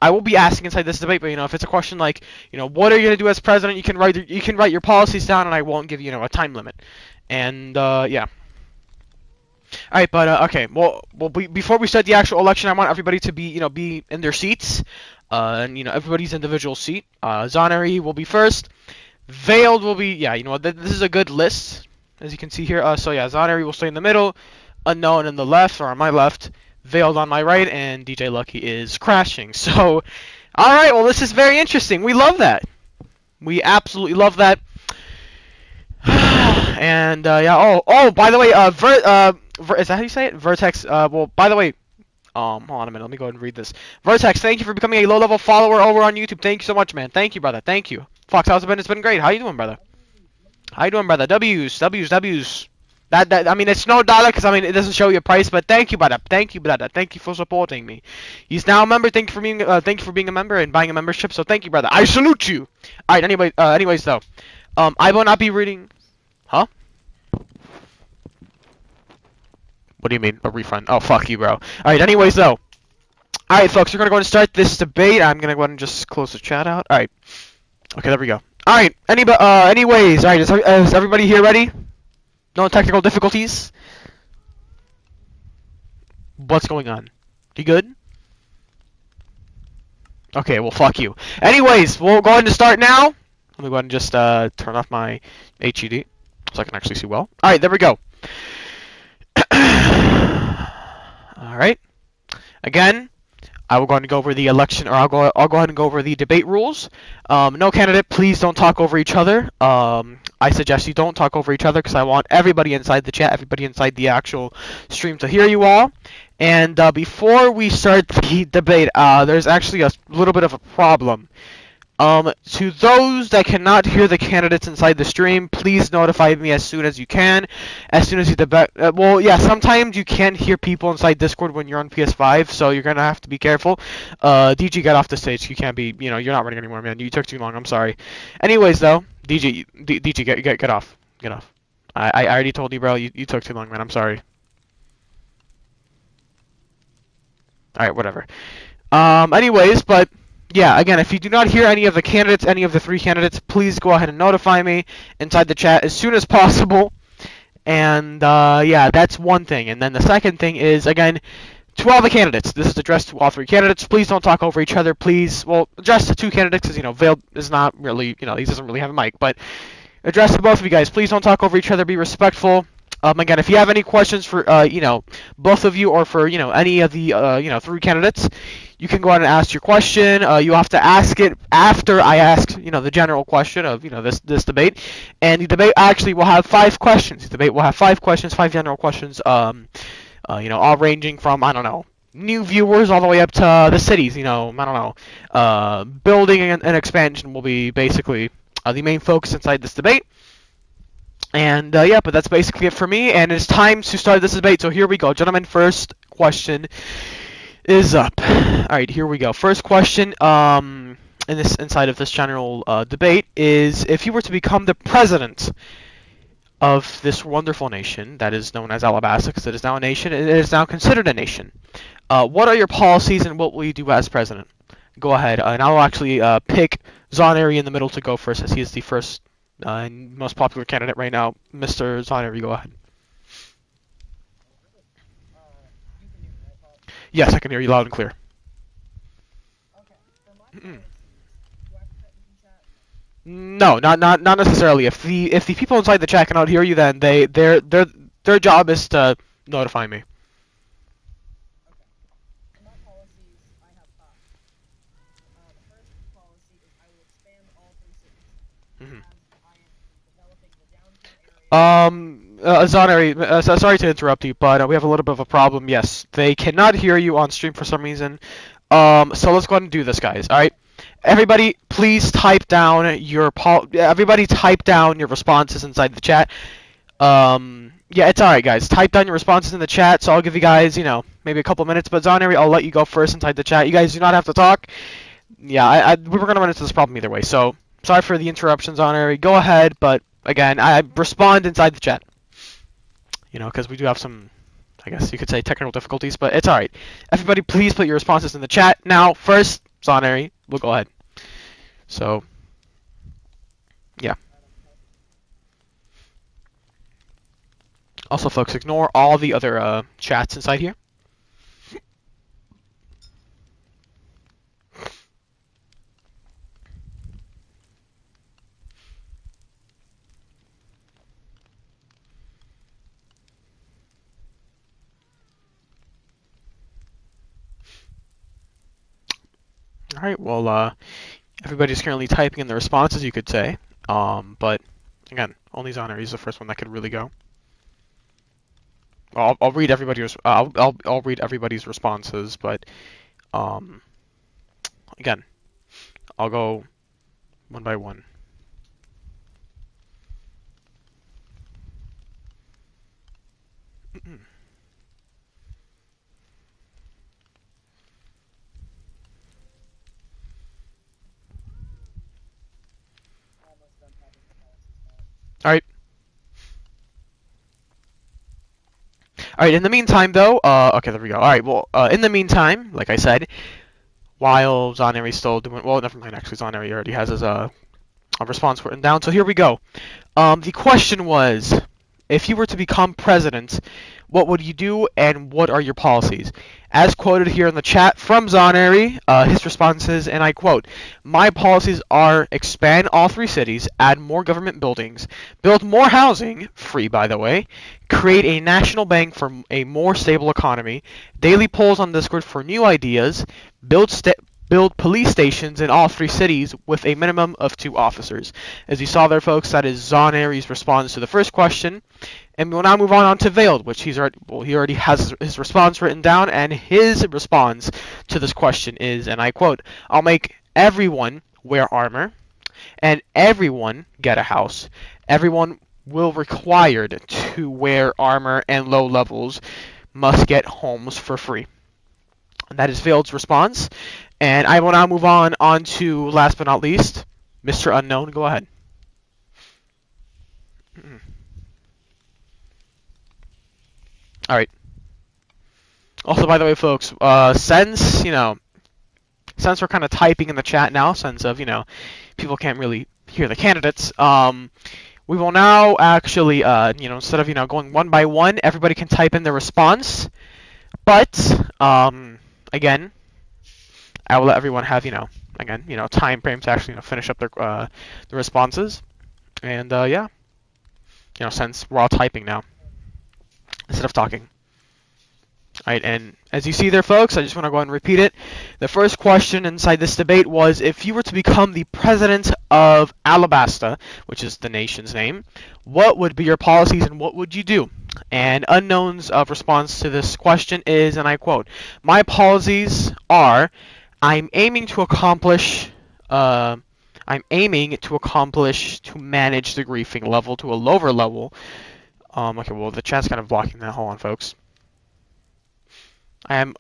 I will be asking inside this debate, but if it's a question like, what are you gonna do as president? You can write your policies down, and I won't give you, a time limit. And yeah. All right, but okay. Well, before we start the actual election, I want everybody to be in their seats, and everybody's individual seat. Zonary will be first. Veiled will be this is a good list, as you can see here. So yeah, Zonary will stay in the middle. Unknown in the left, or on my left, Veiled on my right, and DJ Lucky is crashing. So, alright, well, this is very interesting. We love that. We absolutely love that. And, yeah, oh, by the way, is that how you say it? Vertex, well, by the way, hold on a minute, let me go ahead and read this. Vertex, thank you for becoming a low-level follower over on YouTube. Thank you so much, man. Thank you, brother. Thank you. Fox, how's it been? It's been great. How you doing, brother? How you doing, brother? W's. I mean, it's no dollar because I mean it doesn't show you a price. But thank you, brother. Thank you, brother. Thank you for supporting me. He's now a member. Thank you for being a member and buying a membership. So thank you, brother. I salute you. All right. Anyways though, I will not be reading. Huh? What do you mean a refund? Oh fuck you, bro. All right. Anyways though. All right, folks. We're gonna go ahead and start this debate. I'm gonna go ahead and just close the chat out. All right. Okay. There we go. All right. Anyways. All right. Is everybody here ready? No technical difficulties. What's going on? You good? Okay, well, fuck you. Anyways, we'll go ahead and start now. Let me go ahead and just turn off my HUD so I can actually see well. All right, there we go. All right. Again, I will go ahead and go over the election, or I'll go ahead and go over the debate rules. No candidate, please don't talk over each other. I suggest you don't talk over each other because I want everybody inside the chat, everybody inside the actual stream to hear you all. And before we start the debate, there's actually a little bit of a problem. To those that cannot hear the candidates inside the stream, please notify me as soon as you can. As soon as you debate. Well, yeah, sometimes you can't hear people inside Discord when you're on PS5, so you're gonna have to be careful. DG, get off the stage. You can't be, you're not running anymore, man. You took too long. I'm sorry. Anyways, though, DG, get off. Get off. I already told you, bro. You took too long, man. I'm sorry. All right, whatever. Anyways, but. Yeah, again, if you do not hear any of the candidates, any of the three candidates, please go ahead and notify me inside the chat as soon as possible. And, yeah, that's one thing. And then the second thing is, again, to all the candidates. This is addressed to all three candidates. Please don't talk over each other. Please, well, address to two candidates because, Vale is not really, he doesn't really have a mic. But address to both of you guys. Please don't talk over each other. Be respectful. Again, if you have any questions for, both of you or for, any of the, three candidates, you can go ahead and ask your question. You have to ask it after I ask, the general question of, this debate. And the debate actually will have 5 questions. The debate will have 5 questions, 5 general questions, all ranging from, I don't know, new viewers all the way up to the cities, I don't know. Building and expansion will be basically the main focus inside this debate. And, yeah, but that's basically it for me. And it's time to start this debate. So here we go. Gentlemen, first question is up. All right, here we go. First question inside of this general debate is, if you were to become the president of this wonderful nation that is known as Alabasta, because it is now a nation, it is now considered a nation, what are your policies and what will you do as president? Go ahead, and I'll actually pick Zoneri in the middle to go first, as he is the first and most popular candidate right now. Mr. Zoneri, go ahead. Yes, I can hear you loud and clear. No, not necessarily. If the people inside the chat cannot hear you, then their job is to notify me. Zoneri, sorry to interrupt you, but we have a little bit of a problem. Yes, they cannot hear you on stream for some reason. So let's go ahead and do this, guys. All right, everybody, please type down your responses inside the chat. Yeah, it's all right, guys. Type down your responses in the chat. So I'll give you guys, maybe a couple minutes. But Zoneri, I'll let you go first inside the chat. You guys do not have to talk. Yeah, we were gonna run into this problem either way. So sorry for the interruptions, Zoneri. Go ahead, but. Again, I respond inside the chat. Because we do have some, I guess you could say, technical difficulties, but it's alright. Everybody, please put your responses in the chat. Now, first, Zoneri, we'll go ahead. So, yeah. Also, folks, ignore all the other chats inside here. All right, well, everybody's currently typing in the responses, you could say. But, again, only Zoneri is the first one that could really go. I'll read everybody's. I'll read everybody's responses, but again, I'll go one by one. All right. In the meantime, though, okay, there we go. All right. Well, in the meantime, like I said, while Zoneri's still doing well, never mind. Actually, Zoneri already has his a response written down. So here we go. The question was, if you were to become president, what would you do and what are your policies? As quoted here in the chat from Zoneri, his response is, and I quote, "My policies are expand all three cities, add more government buildings, build more housing, free by the way, create a national bank for a more stable economy, daily polls on Discord for new ideas, build build police stations in all three cities with a minimum of 2 officers." As you saw there, folks, that is Zoneri's response to the first question. And we'll now move on to Veiled, which he already has his response written down, and his response to this question is, and I quote, "I'll make everyone wear armor, and everyone get a house. Everyone will required to wear armor and low levels must get homes for free." And that is Veiled's response. And I will now move on to, last but not least, Mr. Unknown. Go ahead. All right. Also, by the way, folks, since we're kind of typing in the chat now, since of people can't really hear the candidates, we will now actually instead of going one by one, everybody can type in their response. But again, I will let everyone have time frames to actually finish up their responses. And yeah, since we're all typing now instead of talking. Alright, and as you see there, folks, I just want to go ahead and repeat it. The first question inside this debate was, if you were to become the president of Alabasta, which is the nation's name, what would be your policies and what would you do? And Unknown's response to this question is, and I quote, "My policies are, I'm aiming to accomplish to manage the griefing level to a lower level." Okay, well, the chat's kind of blocking that. Hold on, folks. I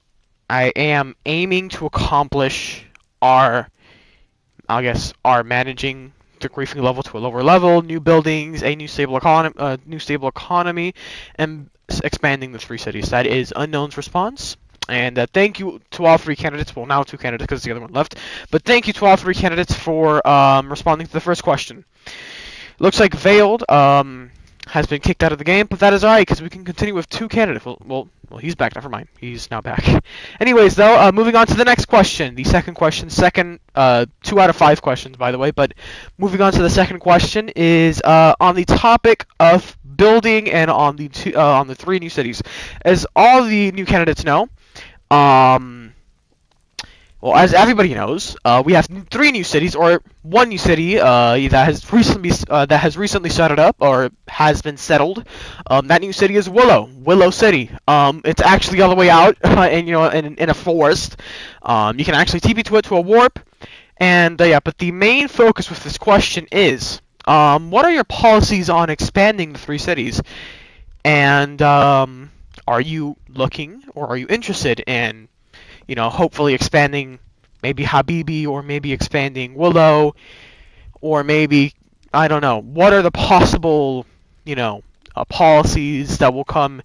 am aiming to accomplish our managing the griefing level to a lower level, new buildings, a new stable economy, and expanding the three cities. That is Unknown's response. And thank you to all three candidates. Well, now 2 candidates because the other one left. But thank you to all three candidates for responding to the first question. Looks like Veiled has been kicked out of the game, but that is alright because we can continue with 2 candidates. Well, he's back. Never mind. He's now back. Anyways, though, moving on to the next question. The second question, 2 out of 5 questions, by the way. But moving on to the second question is on the topic of building and on the 3 new cities. As all the new candidates know, well, as everybody knows, we have 3 new cities, or 1 new city that has recently started up or has been settled. That new city is Willow City. It's actually all the way out, and in a forest. You can actually TP to it to a warp, and yeah. But the main focus with this question is, what are your policies on expanding the 3 cities, and are you looking or are you interested in hopefully expanding maybe Habibi, or maybe expanding Willow, or maybe, I don't know, what are the possible, policies that will come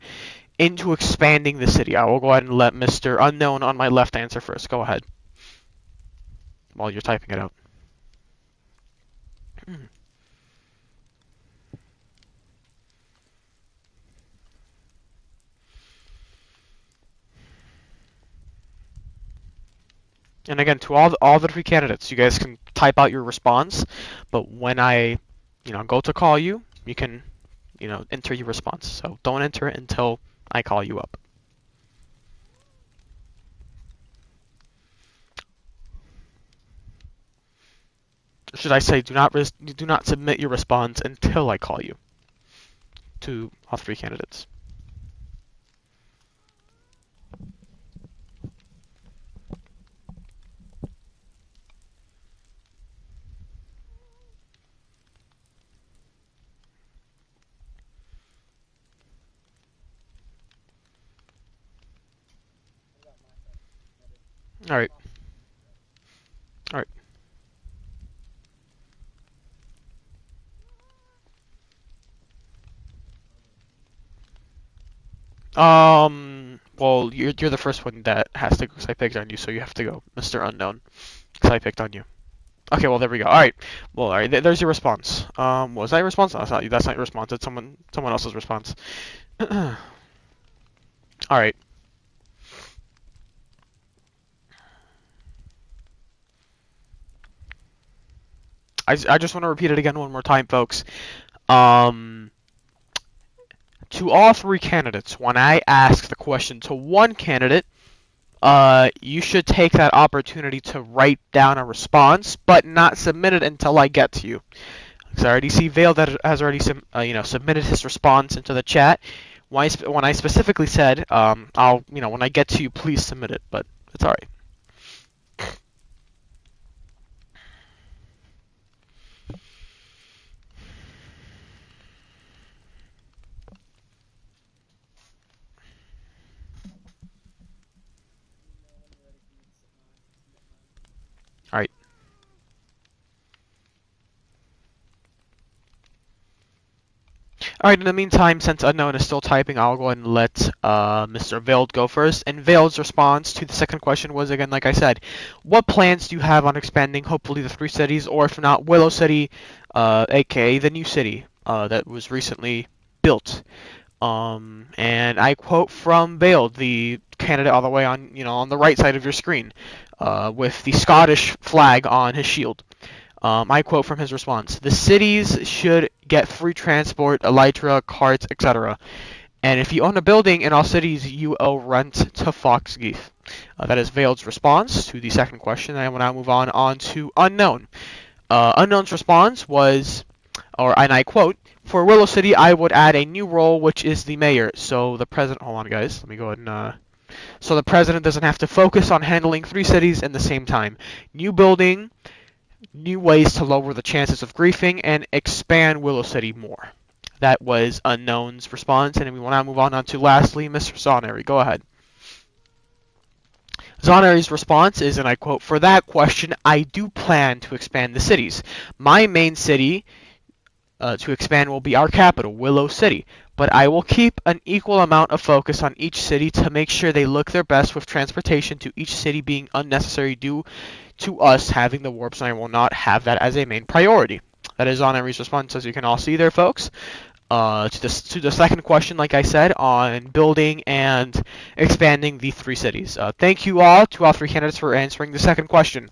into expanding the city? I will go ahead and let Mr. Unknown on my left answer first. Go ahead. While you're typing it out. And again, to all the 3 candidates, you guys can type out your response, but when I, go to call you, you can, enter your response. So don't enter it until I call you up. Should I say, do not submit your response until I call you. To all 3 candidates. All right. All right. Well, you're the first one that has to go 'cause I picked on you, so you have to go, Mr. Unknown, because I picked on you. Okay, well there we go. All right. Well, all right. There's your response. Was that your response? No, that's not you. That's not your response. That's someone else's response. All right. I just want to repeat it again one more time, folks. Um, to all three candidates, when I ask the question to one candidate, you should take that opportunity to write down a response, but not submit it until I get to you. Because I already see Vale that has already submitted his response into the chat. When I specifically said, I'll when I get to you, please submit it. But it's all right. All right. All right. In the meantime, since Unknown is still typing, I'll go ahead and let Mr. Vale go first. And Vale's response to the second question was again, like I said, what plans do you have on expanding? Hopefully the three cities, or if not, Willow City, aka the new city that was recently built. And I quote from Vale, the candidate all the way on the right side of your screen, with the Scottish flag on his shield. I quote from his response: "The cities should get free transport, elytra, carts, etc. And if you own a building in all cities, you owe rent to Foxgeeth." That is Vale's response to the second question. And I will now move on to Unknown. Unknown's response was, and I quote, "For Willow City, I would add a new role, which is the mayor. So the president, hold on, guys, let me go ahead and, so the president doesn't have to focus on handling three cities at the same time. New building, new ways to lower the chances of griefing, and expand Willow City more." That was Unknown's response, and we will now move on to lastly, Mr. Zonary. Go ahead. Zonary's response is, and I quote, "For that question, I do plan to expand the cities. My main city to expand will be our capital, Willow City, but I will keep an equal amount of focus on each city to make sure they look their best, with transportation to each city being unnecessary due to us having the warps, and I will not have that as a main priority." That is Zonary's response, as you can all see there, folks. To the second question, like I said, on building and expanding the three cities. Thank you all to all three candidates for answering the second question.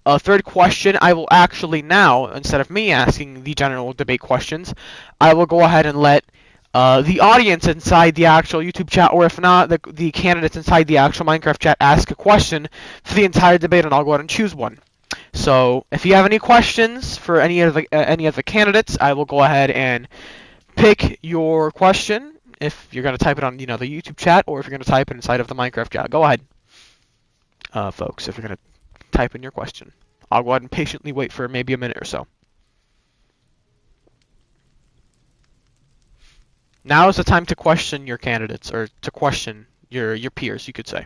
Third question, I will actually now, instead of me asking the general debate questions, I will go ahead and let the audience inside the actual YouTube chat, or if not, the candidates inside the actual Minecraft chat, ask a question for the entire debate, and I'll go ahead and choose one. So, if you have any questions for any of the candidates, I will go ahead and pick your question. If you're going to type it on the YouTube chat, or if you're going to type it inside of the Minecraft chat, go ahead, folks. If you're going to type in your question, I'll go ahead and patiently wait for maybe a minute or so. Now is the time to question your candidates, or to question your peers, you could say.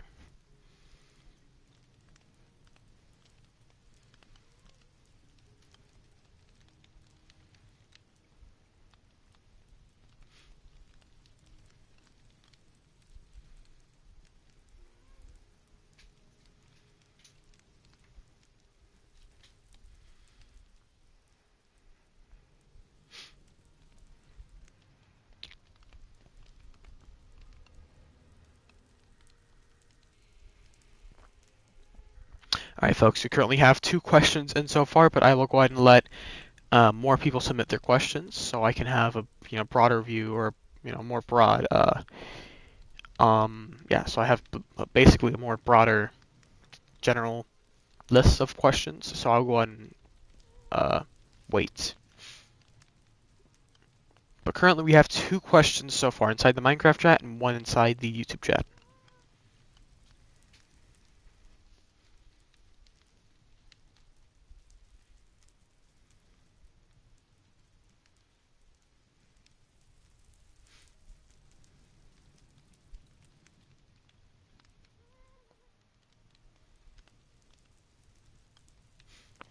All right, folks, we currently have 2 questions in so far, but I will go ahead and let more people submit their questions, so I can have a broader view, or more broad. Yeah, so I have basically a more broader general list of questions. So I'll go ahead and wait. But currently we have 2 questions so far inside the Minecraft chat and 1 inside the YouTube chat.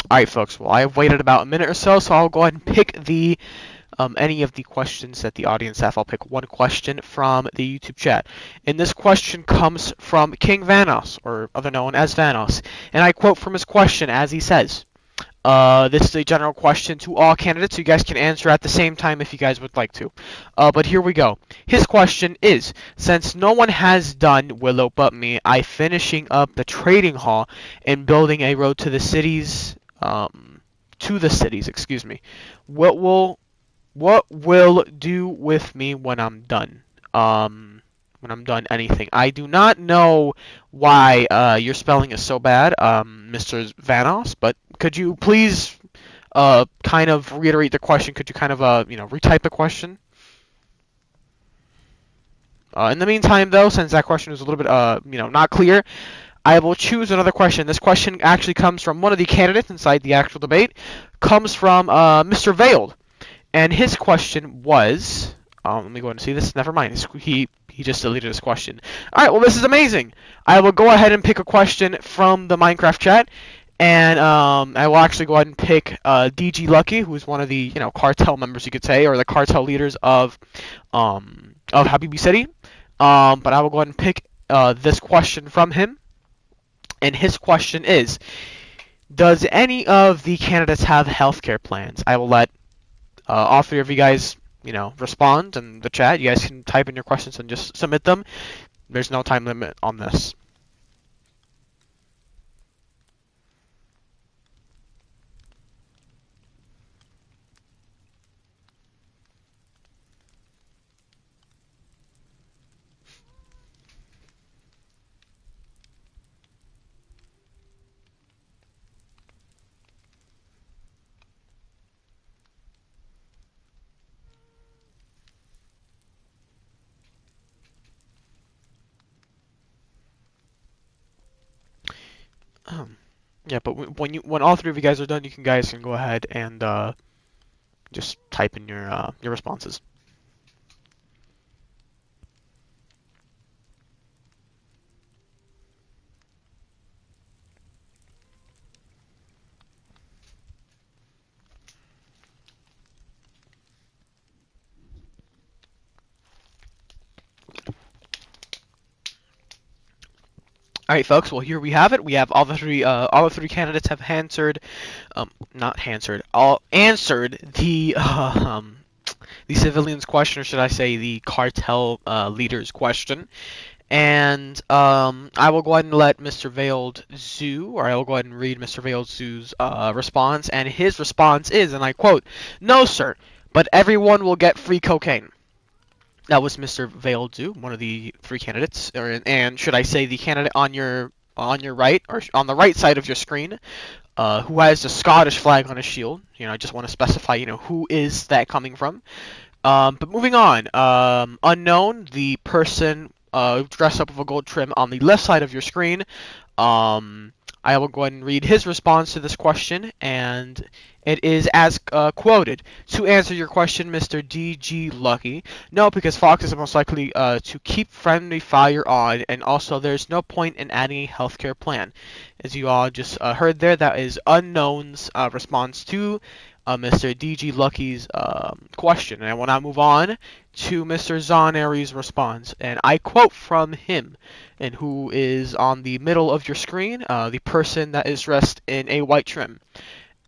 Alright, folks, well, I have waited about a minute or so, so I'll go ahead and pick the any of the questions that the audience have. I'll pick one question from the YouTube chat. And this question comes from King Vanos, or other known as Vanos. And I quote from his question as he says, this is a general question to all candidates. You guys can answer at the same time if you guys would like to. But here we go. His question is, since no one has done Willow but me, I finishing up the trading hall and building a road to the cities, excuse me. What will do with me when I'm done? When I'm done anything. I do not know why your spelling is so bad, Mr. Vanos, but could you please kind of reiterate the question? Could you kind of retype the question? In the meantime, though, since that question is a little bit not clear, I will choose another question. This question actually comes from one of the candidates inside the actual debate. Comes from Mr. Veiled, and his question was. Let me go ahead and see this. Never mind. He just deleted his question. All right. Well, this is amazing. I will go ahead and pick a question from the Minecraft chat, and I will actually go ahead and pick DG Lucky, who is one of the cartel members, you could say, or the cartel leaders of Habibi City. But I will go ahead and pick this question from him, and his question is: does any of the candidates have healthcare plans? I will let all three of you guys respond in the chat. You guys can type in your questions and just submit them. There's no time limit on this. Yeah, but when all three of you guys are done, you guys can go ahead and just type in your responses. All right, folks. Well, here we have it. We have all the three candidates have all answered the civilians question, or should I say the cartel leaders question. And I will go ahead and let Mr. Veiled Zoo, or I will go ahead and read Mr. Veiled Zoo's response, and his response is, and I quote, "No, sir, but everyone will get free cocaine." That was Mr. Veiled Zoo, one of the three candidates, and should I say the candidate on your right, or on the right side of your screen, who has the Scottish flag on his shield. I just want to specify, who is that coming from. But moving on, unknown, the person dressed up with a gold trim on the left side of your screen. I will go ahead and read his response to this question, and it is as quoted. To answer your question, Mr. DG Lucky, no, because Fox is most likely to keep friendly fire on, and also there's no point in adding a healthcare plan. As you all just heard there, that is Unknown's response to Mr. DG Lucky's question. And I will now move on to Mr. Zoneri's response. And I quote from him, and who is on the middle of your screen, the person that is dressed in a white trim.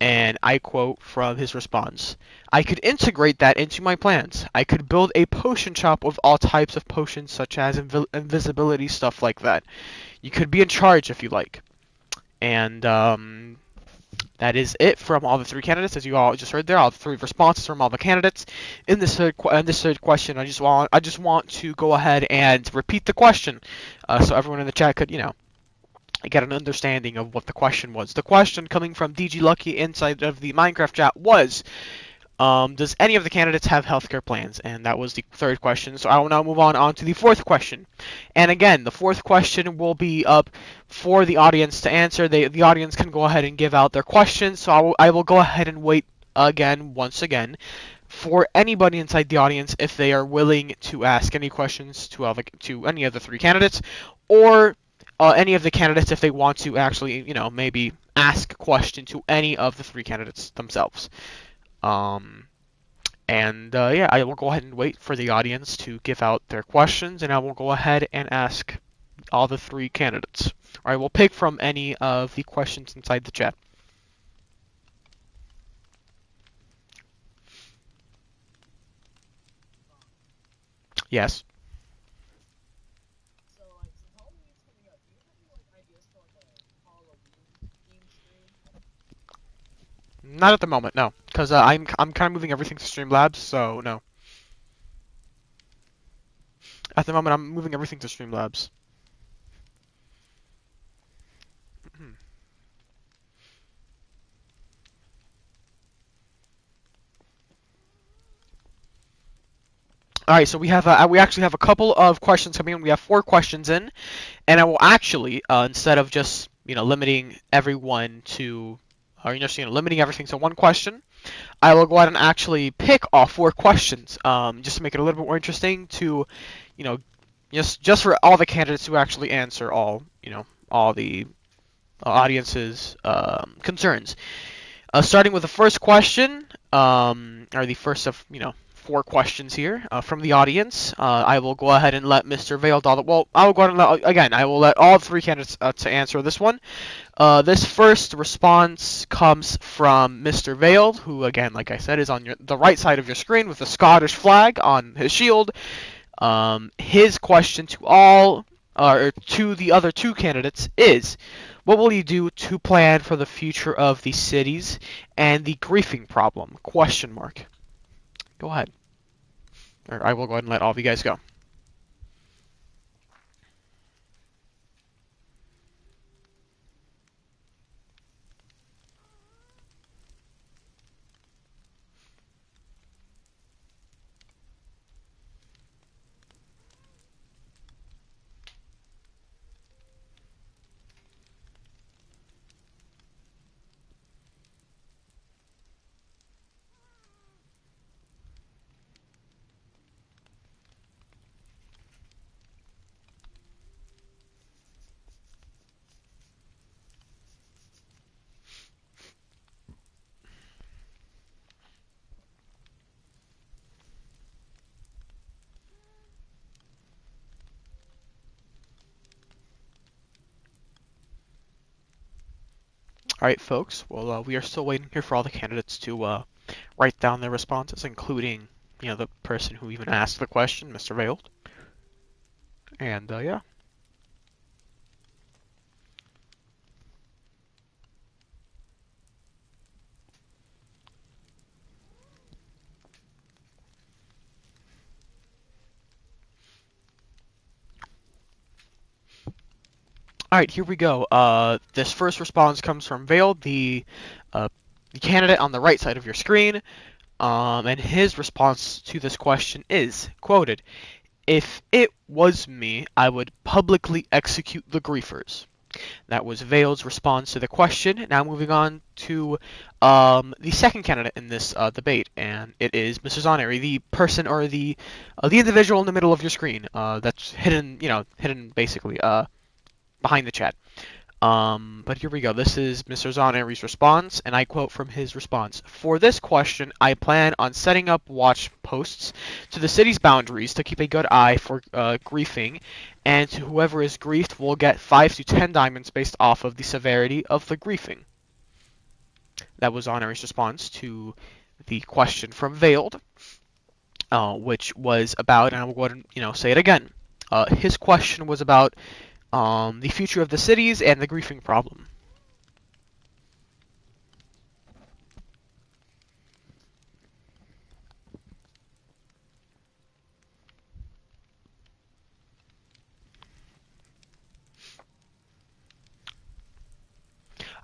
And I quote from his response: I could integrate that into my plans. I could build a potion shop with all types of potions, such as invisibility, stuff like that. You could be in charge if you like. And that is it from all the three candidates, as you all just heard there. All three responses from all the candidates. In this third question, I just want to go ahead and repeat the question, so everyone in the chat could get an understanding of what the question was. The question coming from DG Lucky inside of the Minecraft chat was, does any of the candidates have healthcare plans? And that was the third question. So I will now move on to the fourth question. And again, the fourth question will be up for the audience to answer. The audience can go ahead and give out their questions. So I will go ahead and wait once again, for anybody inside the audience if they are willing to ask any questions to any of the three candidates, or any of the candidates if they want to actually, maybe ask a question to any of the three candidates themselves. And yeah, I will go ahead and wait for the audience to give out their questions, and I will go ahead and ask all the three candidates. Or I will pick from any of the questions inside the chat. Yes. Not at the moment, no, because I'm kind of moving everything to Streamlabs, so no. At the moment, I'm moving everything to Streamlabs. All right, so we actually have a couple of questions coming in. We have 4 questions in, and I will actually instead of just limiting everyone to or limiting everything to 1 question, I will go ahead and actually pick all 4 questions just to make it a little bit more interesting to you know just for all the candidates to actually answer all the audience's concerns. Starting with the first question, or the first of 4 questions here from the audience. I will go ahead and let Mr. Veiled I will go ahead and I will let all 3 candidates to answer this one. This first response comes from Mr. Veiled, who again, like I said, is on the right side of your screen with the Scottish flag on his shield. His question to the other 2 candidates is, what will you do to plan for the future of the cities and the griefing problem? Question mark. Go ahead. Or I will go ahead and let all of you guys go. All right, folks. Well, we are still waiting here for all the candidates to write down their responses, including the person who even asked the question, Mr. Veiled. And yeah. All right, here we go. This first response comes from Veiled, the candidate on the right side of your screen. And his response to this question is, quoted, "If it was me, I would publicly execute the griefers." That was Vale's response to the question. Now moving on to the second candidate in this debate, and it is Mr. Zoneri, the person or the individual in the middle of your screen that's hidden, hidden basically behind the chat. But here we go. This is Mr. Zoneri's response, and I quote from his response. "For this question, I plan on setting up watch posts to the city's boundaries to keep a good eye for griefing, and whoever is griefed will get 5 to 10 diamonds based off of the severity of the griefing." That was Zoneri's response to the question from Veiled, which was about, and I will go ahead and say it again. His question was about the future of the cities and the griefing problem.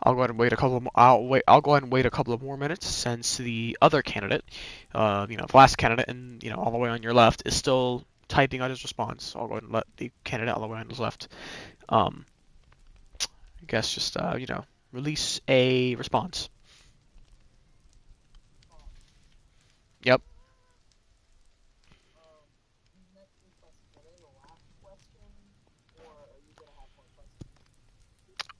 I'll go ahead and wait a couple. I'll go ahead and wait a couple of more minutes since the other candidate, the last candidate, and all the way on your left is still typing out his response. So I'll go ahead and let the candidate all the way on his left, I guess just release a response. Yep.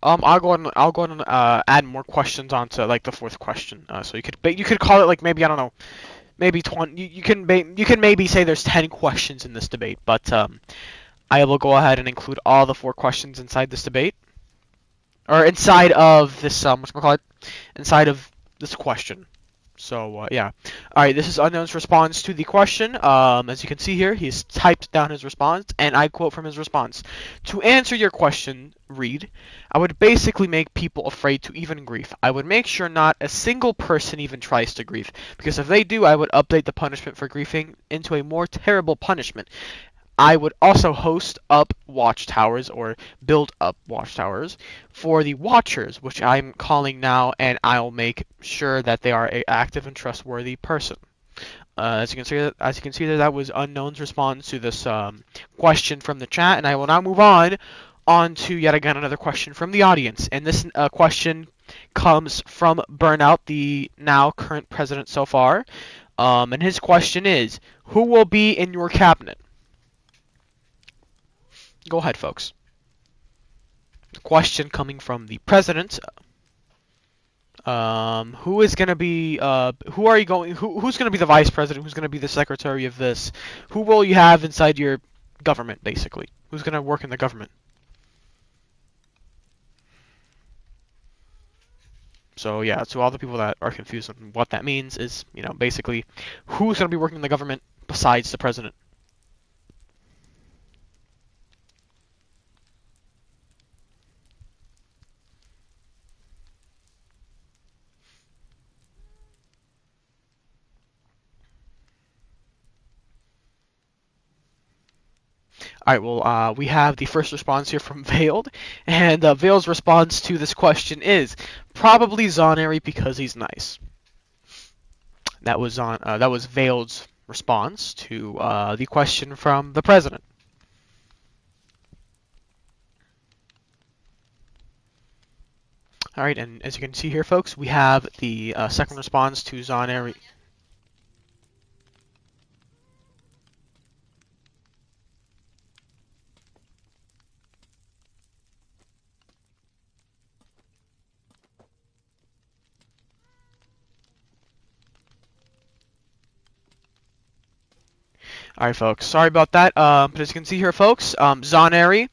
I'll go ahead and add more questions onto like the 4th question. So you could call it like maybe I don't know maybe 20. You can maybe say there's 10 questions in this debate, but I will go ahead and include all the 4 questions inside this debate, or inside of this whatchamacallit, inside of this question. So yeah, all right. This is Unknown's response to the question. As you can see here, he's typed down his response, and I quote from his response: "To answer your question, Reed, I would basically make people afraid to even grieve. I would make sure not a single person even tries to grieve, because if they do, I would update the punishment for grieving into a more terrible punishment. I would also host up watchtowers or build up watchtowers for the watchers, which I'm calling now, and I'll make sure that they are a active and trustworthy person." As you can see there, that was Unknown's response to this question from the chat, and I will now move on to yet again another question from the audience. And this question comes from Burnout, the now current president so far. And his question is, who will be in your cabinet? Go ahead, folks. The question coming from the president. Who is going to be, who are you going, who's going to be the vice president? Who's going to be the secretary of this? Who will you have inside your government, basically? Who's going to work in the government? So yeah, to all the people that are confused on what that means is, basically, who's going to be working in the government besides the president? All right, well, we have the first response here from Veiled, and Veil's response to this question is probably Zonary because he's nice. That was Veiled's response to the question from the president. All right, and as you can see here, folks, we have the second response to Zonary. All right, folks. Sorry about that. But as you can see here, folks, Zonary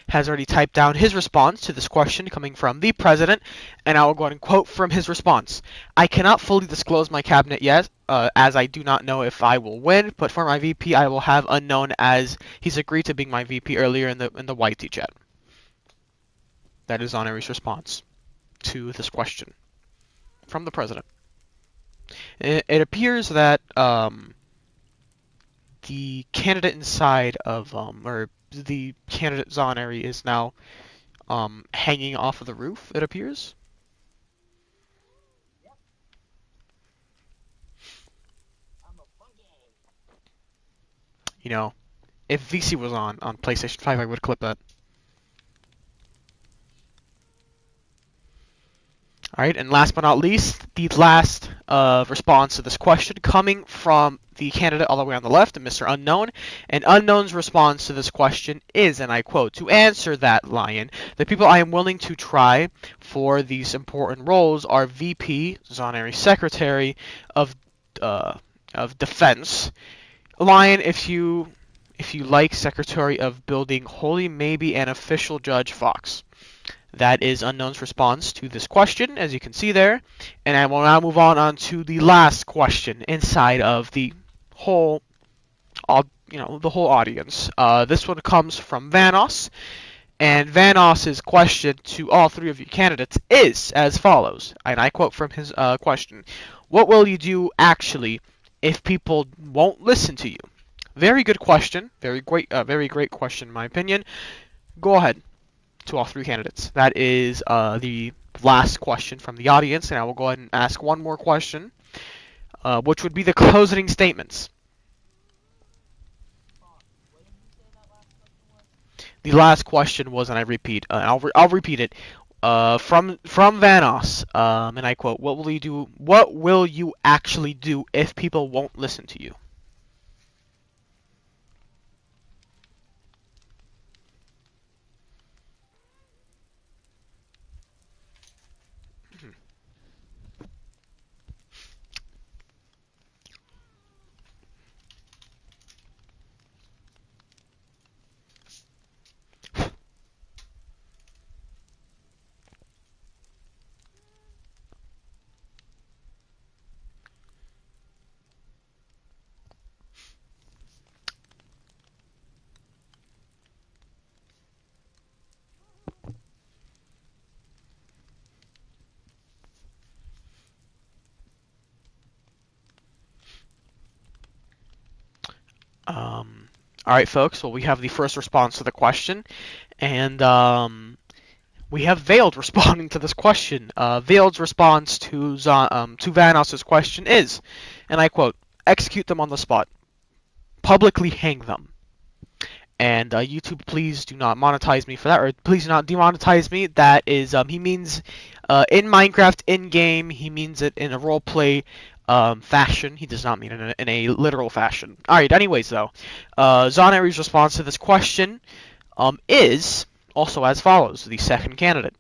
has already typed down his response to this question coming from the president, and I will go ahead and quote from his response. "I cannot fully disclose my cabinet yet, as I do not know if I will win, but for my VP, I will have Unknown, as he's agreed to being my VP earlier in the YT chat." That is Zonary's response to this question from the president. It appears that the candidate inside of, or the candidate Zonary is now hanging off of the roof, it appears. If VC was on PlayStation 5, I would clip that. Alright, and last but not least, the last response to this question coming from the candidate all the way on the left, Mr. Unknown. And Unknown's response to this question is, and I quote, "To answer that, Lion, the people I am willing to try for these important roles are VP, Zonary Secretary of Defense. Lion, if you like, Secretary of Building, Holy, maybe an official Judge Fox." That is Unknown's response to this question, as you can see there. And I will now move on to the last question inside of the whole, the whole audience. This one comes from Vanoss, and Vanoss's question to all 3 of you candidates is as follows, and I quote from his question: "What will you do actually if people won't listen to you?" Very good question. Very great question, in my opinion. Go ahead. To all 3 candidates. That is the last question from the audience, and I will go ahead and ask one more question, which would be the closing statements. The last question was, and I repeat, I'll repeat it, from Vanoss, and I quote: "What will you do? What will you actually do if people won't listen to you?" All right, folks. Well, we have the first response to the question, and we have Veiled responding to this question. Veiled's response to Vanos's question is, and I quote, "Execute them on the spot. Publicly hang them." And YouTube, please do not monetize me for that, or please do not demonetize me. That is, he means in Minecraft in-game. He means it in a roleplay fashion. He does not mean it in a literal fashion. All right. Anyways, though, Zoneri's response to this question is also as follows. The second candidate.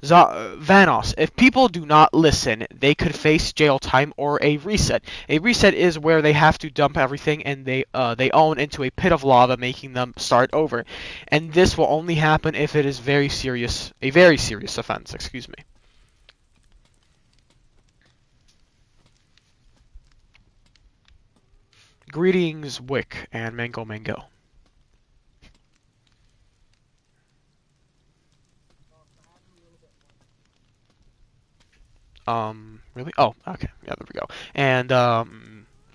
Vanos, if people do not listen, they could face jail time or a reset. A reset is where they have to dump everything and they own into a pit of lava, making them start over. And this will only happen if it is a very serious offense. Excuse me. Greetings, Wick and Mango Mango. Really? Oh, okay. Yeah, there we go. And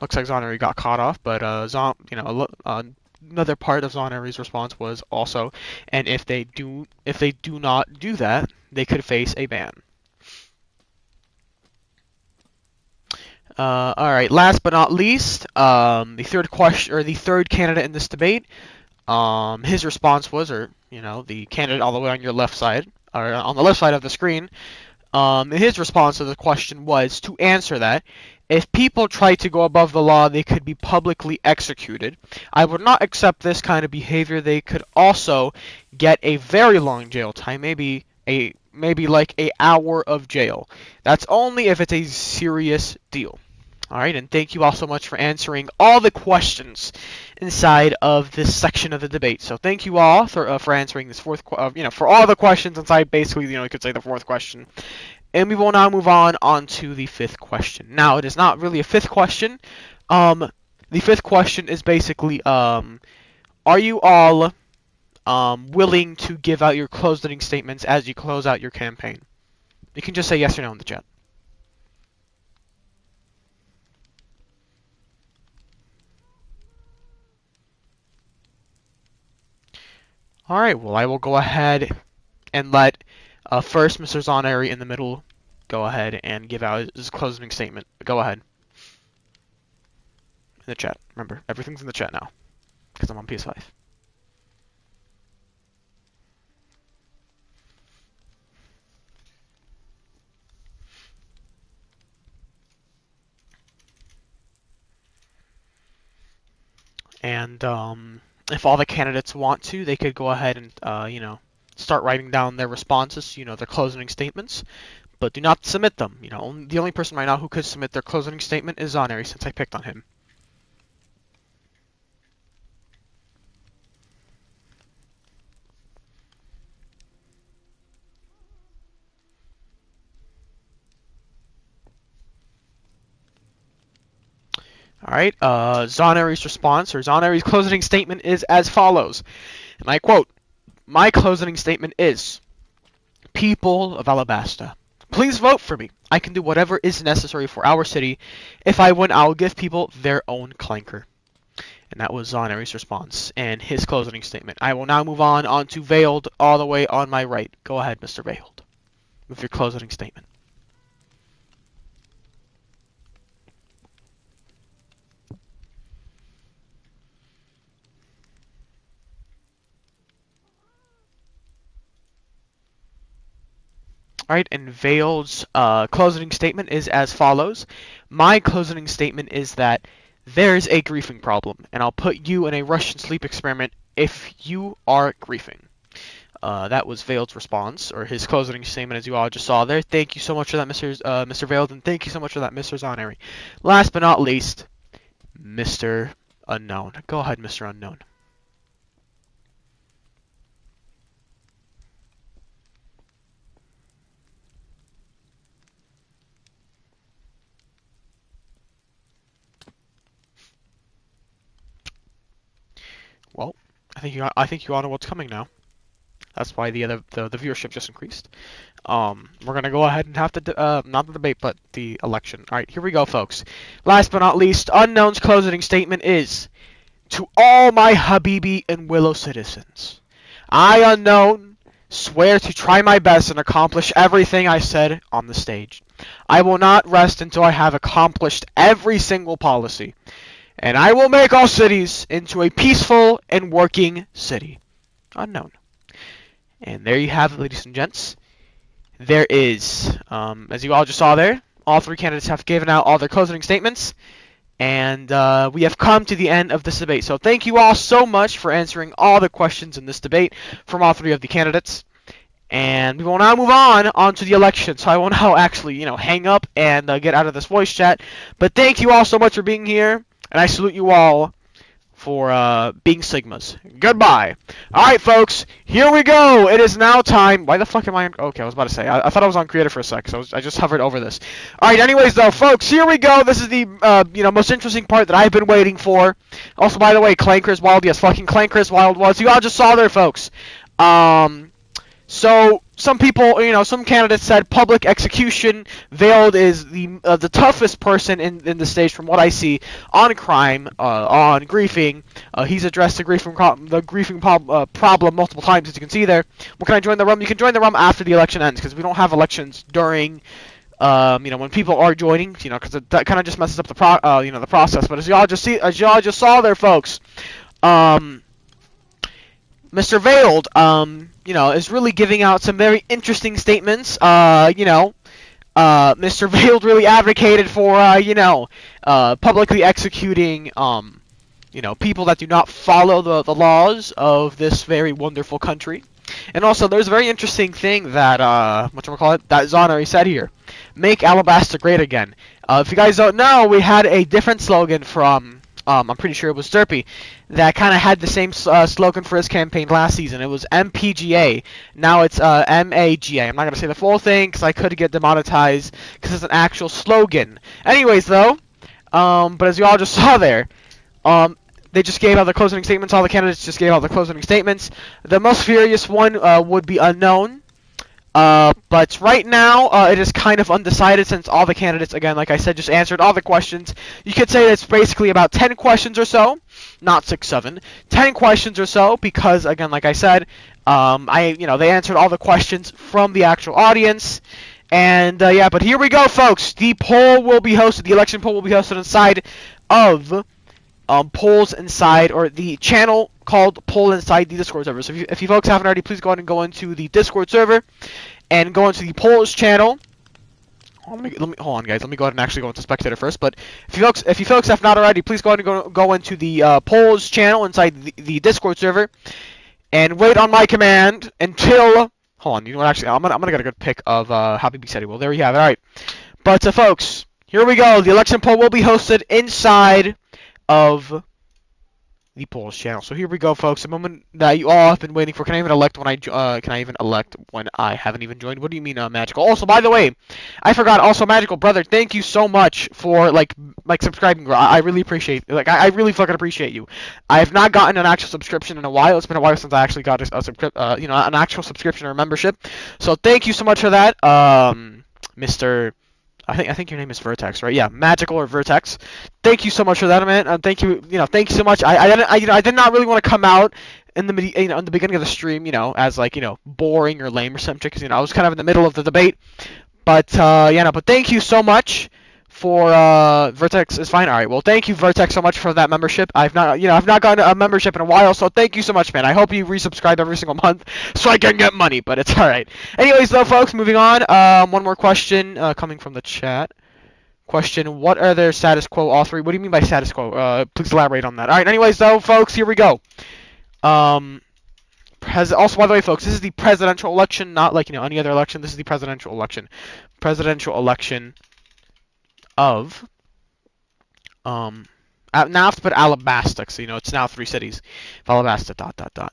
looks like Zoneri got caught off, but another part of Zoneri's response was also, and if they do not do that, they could face a ban. All right. Last but not least, the third question, or the third candidate in this debate, his response was, or the candidate all the way on your left side, or on the left side of the screen. His response to the question was, to answer that, if people try to go above the law, they could be publicly executed. I would not accept this kind of behavior. They could also get a very long jail time, maybe like an hour of jail. That's only if it's a serious deal. All right, and thank you all so much for answering all the questions inside of this section of the debate. So thank you all for answering this fourth, for all the questions inside. Basically, you could say the fourth question. And we will now move on to the fifth question. Now, it is not really a fifth question. The fifth question is basically, are you all willing to give out your closing statements as you close out your campaign? You can just say yes or no in the chat. All right, well, I will go ahead and let first Mr. Zoneri in the middle go ahead and give out his closing statement. Go ahead. In the chat. Remember, everything's in the chat now because I'm on PS5. And if all the candidates want to, they could go ahead and start writing down their responses, their closing statements, but do not submit them. The only person right now who could submit their closing statement is Zoneri, since I picked on him. All right, Zoneri's response, or Zoneri's closing statement is as follows, and I quote, "My closing statement is, people of Alabasta, please vote for me. I can do whatever is necessary for our city. If I win, I'll give people their own clanker." And that was Zoneri's response and his closing statement. I will now move on to Veiled, all the way on my right. Go ahead, Mr. Veiled, with your closing statement. All right, and Veiled's closing statement is as follows. My closing statement is that there's a griefing problem, and I'll put you in a Russian sleep experiment if you are griefing. That was Veiled's response, or his closing statement, as you all just saw there. Thank you so much for that, Mr. Veiled, and thank you so much for that, Mr. Zoneri. Last but not least, Mr. Unknown. Go ahead, Mr. Unknown. Well, I think you all know what's coming now. That's why the viewership just increased. We're gonna go ahead and have to not the debate, but the election. All right, here we go, folks. Last but not least, Unknown's closing statement is: To all my Habibi and Willow citizens, I, Unknown, swear to try my best and accomplish everything I said on the stage. I will not rest until I have accomplished every single policy, and I will make all cities into a peaceful and working city. Unknown. And there you have it, ladies and gents. There is, as you all just saw there, all three candidates have given out all their closing statements, and we have come to the end of this debate. So thank you all so much for answering all the questions in this debate from all three of the candidates. And we will now move on to the election. So I will now actually, hang up and get out of this voice chat. But thank you all so much for being here, and I salute you all for being Sigmas. Goodbye. Alright, folks, here we go. It is now time. Why the fuck am I on? Okay, I was about to say. I thought I was on creative for a sec, so I just hovered over this. Alright, anyways, though, folks, here we go. This is the, most interesting part that I've been waiting for. Also, by the way, Clanker's Wild. Yes, fucking Clanker's Wild was. You all just saw there, folks. So some people, some candidates said public execution. Veiled is the toughest person in the stage from what I see on crime, on griefing. He's addressed the griefing problem multiple times, as you can see there. Well, can I join the room? You can join the room after the election ends, because we don't have elections during, when people are joining, because that kind of just messes up the the process. But as y'all just saw there, folks, Mr. Veiled, is really giving out some very interesting statements. Mr. Veiled really advocated for, publicly executing, people that do not follow the laws of this very wonderful country. And also, there's a very interesting thing that, that Zonari said here. Make Alabasta great again. If you guys don't know, we had a different slogan from, I'm pretty sure it was Derpy, that kind of had the same slogan for his campaign last season. It was MPGA. Now it's MAGA. I'm not going to say the full thing because I could get demonetized because it's an actual slogan. Anyways, though, but as you all just saw there, they just gave out the closing statements. All the candidates just gave out the closing statements. The most furious one would be Unknown. But right now, it is kind of undecided since all the candidates, again, like I said, just answered all the questions. You could say it's basically about 10 questions or so, not 6, 7, 10 questions or so, because, again, like I said, they answered all the questions from the actual audience. And, yeah, but here we go, folks. The poll will be hosted, the election poll will be hosted inside of polls inside, or the channel called Poll Inside the Discord server. So if you folks haven't already, please go ahead and go into the Discord server and go into the polls channel. Hold on, guys. Let me go ahead and actually go into Spectator first. But if you folks have not already, please go ahead and go into the polls channel inside the Discord server and wait on my command until. Hold on. You know what? Actually, I'm gonna get a good pic of Happy Said He Will. There we have it. All right. But folks, here we go. The election poll will be hosted inside of the polls channel. So here we go, folks. The moment that you all have been waiting for. Can I even elect when I haven't even joined? What do you mean, Magical? Also, by the way, I forgot. Also, Magical brother, thank you so much for like subscribing. I really appreciate. I really fucking appreciate you. I have not gotten an actual subscription in a while. It's been a while since I actually got an actual subscription or membership. So thank you so much for that, Mr. I think your name is Vertex, right? Yeah, Magical or Vertex. Thank you so much for that, man. Thank you, thank you so much. I did not really want to come out in the beginning of the stream, as boring or lame or something, because I was kind of in the middle of the debate. But but thank you so much for Vertex is fine. All right, well, thank you, Vertex, so much for that membership. I've not gotten a membership in a while, so thank you so much, man. I hope you resubscribe every single month so I can get money, but it's all right. Anyways, though, folks, moving on. One more question coming from the chat. Question: what are their status quo? All three. What do you mean by status quo? Please elaborate on that. All right. Anyways, though, folks, here we go. Also, by the way, folks, this is the presidential election, not like any other election. This is the presidential election. Presidential election of now I have to put Alabasta, so it's now 3 cities. Alabasta ...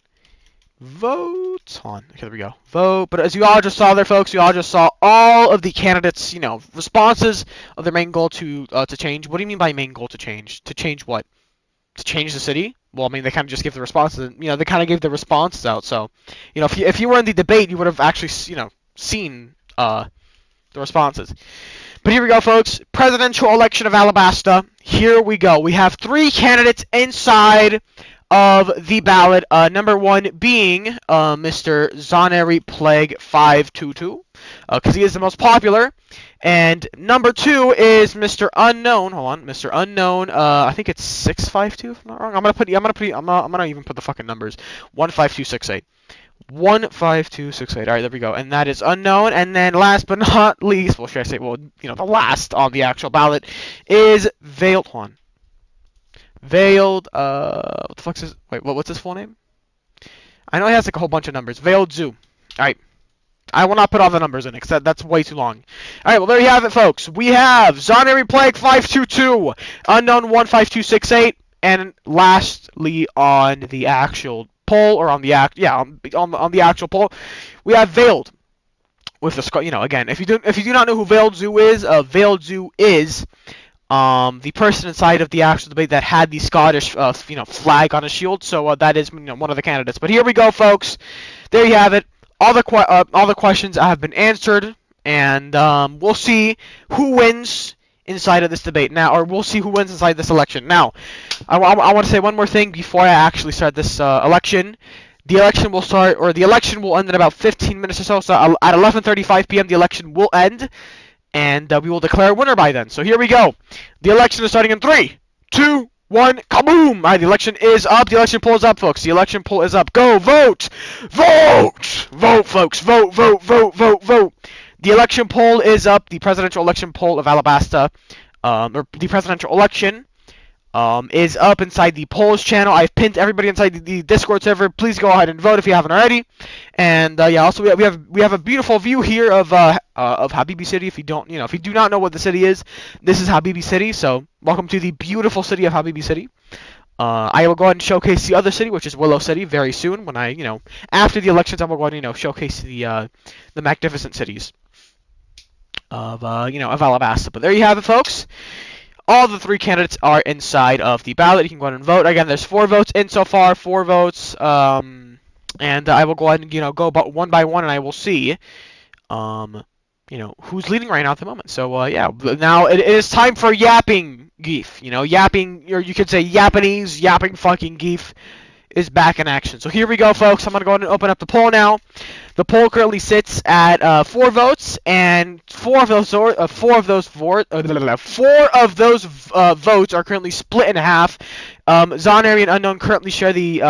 Vote on. Okay, there we go. Vote. But as you all just saw there, folks, you all just saw all of the candidates, responses of their main goal to change. What do you mean by main goal to change? To change what? To change the city? Well, I mean, they kind of just give the responses. They kind of gave the responses out. So, if you were in the debate, you would have actually, seen the responses. But here we go, folks. Presidential election of Alabasta. Here we go. We have 3 candidates inside of the ballot. Number 1 being Mr. Zoneri Plague 522, because he is the most popular. And number 2 is Mr. Unknown. Hold on, Mr. Unknown. I think it's 652. If I'm not wrong. I'm gonna even put the fucking numbers. 15268. 15268. All right, there we go. And that is Unknown. And then last but not least, well, should I say, well, the last on the actual ballot is Veiled. Hold on. Veiled. What the fuck's his? Wait, what's his full name? I know he has like a whole bunch of numbers. Veiled Zoo. All right. I will not put all the numbers in it, because that's way too long. Alright, well, there you have it, folks. We have Zoneri Plague 522, Unknown 15268, and lastly on the actual poll, or on the on the actual poll, we have Veiled. With the again, if you do not know who Veiled Zoo is, Veiled Zoo is the person inside of the actual debate that had the Scottish flag on his shield. So that is one of the candidates. But here we go, folks. There you have it. All the questions have been answered, and we'll see who wins inside of this debate now, or we'll see who wins inside this election. Now, I want to say one more thing before I actually start this election. The election will start, or the election will end in about 15 minutes or so. So at 11:35 p.m. the election will end, and we will declare a winner by then. So here we go. The election is starting in 3, 2, 1, kaboom! Alright, the election is up. The election poll is up, folks. The election poll is up. Go vote! Vote! Vote, folks. Vote, vote, vote, vote, vote. The election poll is up. The presidential election poll of Alabasta, or the presidential election, is up inside the polls channel. I've pinned everybody inside the Discord server. Please go ahead and vote if you haven't already. And yeah, also we have a beautiful view here of Habibi City. If you do not know what the city is, this is Habibi City. So welcome to the beautiful city of Habibi City. I will go ahead and showcase the other city, which is Willow City, very soon. When after the elections, I will go ahead and showcase the magnificent cities of of Alabasta. But there you have it, folks. All the 3 candidates are inside of the ballot. You can go ahead and vote. Again, there's 4 votes in so far, 4 votes. And I will go ahead and go about one by one, and I will see, who's leading right now at the moment. So yeah, now it is time for yapping geef. Yapping, or you could say Japanese yapping fucking geef is back in action. So here we go, folks. I'm gonna go ahead and open up the poll now. The poll currently sits at 4 votes, and 4 of those votes are currently split in half. Zoneri and Unknown currently share the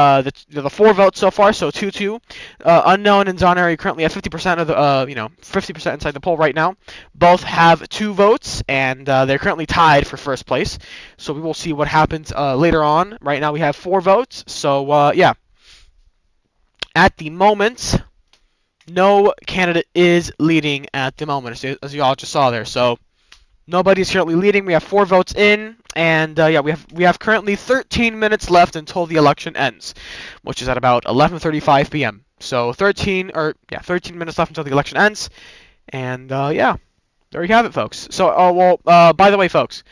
4 votes so far, so 2-2. Unknown and Zoneri currently have 50% of the 50% inside the poll right now. Both have 2 votes, and they're currently tied for first place. So we will see what happens later on. Right now we have 4 votes, so yeah. At the moment, no candidate is leading at the moment, as you all just saw there. So nobody's currently leading. We have 4 votes in, and yeah, we have currently 13 minutes left until the election ends, which is at about 11:35 p.m. So 13 minutes left until the election ends, and yeah, there you have it, folks. So by the way, folks,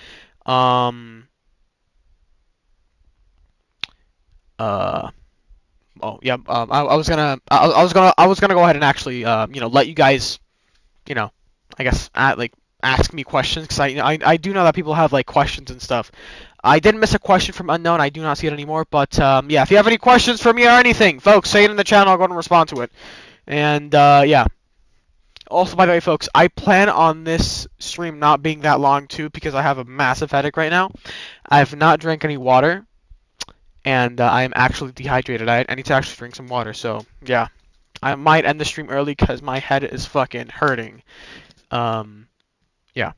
oh yeah, I was gonna go ahead and actually let you guys I guess ask me questions, because I do know that people have questions and stuff. I did miss a question from Unknown. I do not see it anymore, but yeah, if you have any questions for me or anything, folks, say it in the channel. I'll go and respond to it. And yeah. Also, by the way, folks, I plan on this stream not being that long too, because I have a massive headache right now. I have not drank any water, and I am actually dehydrated. I need to actually drink some water. So yeah, I might end the stream early because my head is fucking hurting. Yeah.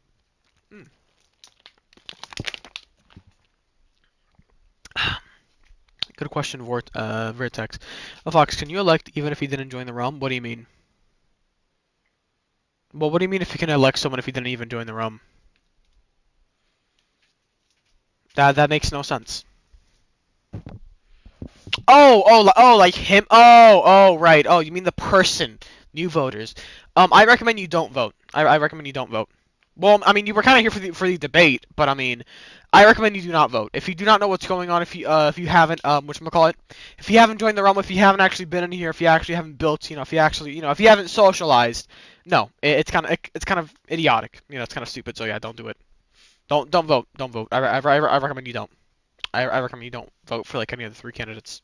Good question, Vertex. Oh, Fox, can you elect even if he didn't join the realm? What do you mean? Well, what do you mean if you can elect someone if he didn't even join the realm? That makes no sense. Oh, like him? Oh, right. Oh, you mean the person, new voters. I recommend you don't vote. I recommend you don't vote. Well, I mean, you were kind of here for the debate, but I mean, I recommend you do not vote. If you do not know what's going on, if you haven't whatchamacallit, if you haven't joined the realm, if you haven't actually been in here, if you actually haven't built, if you haven't socialized, No, it's kind of idiotic. You know, it's kind of stupid. So yeah, don't do it. Don't vote. Don't vote. I recommend you don't. I recommend you don't vote for like any of the three candidates.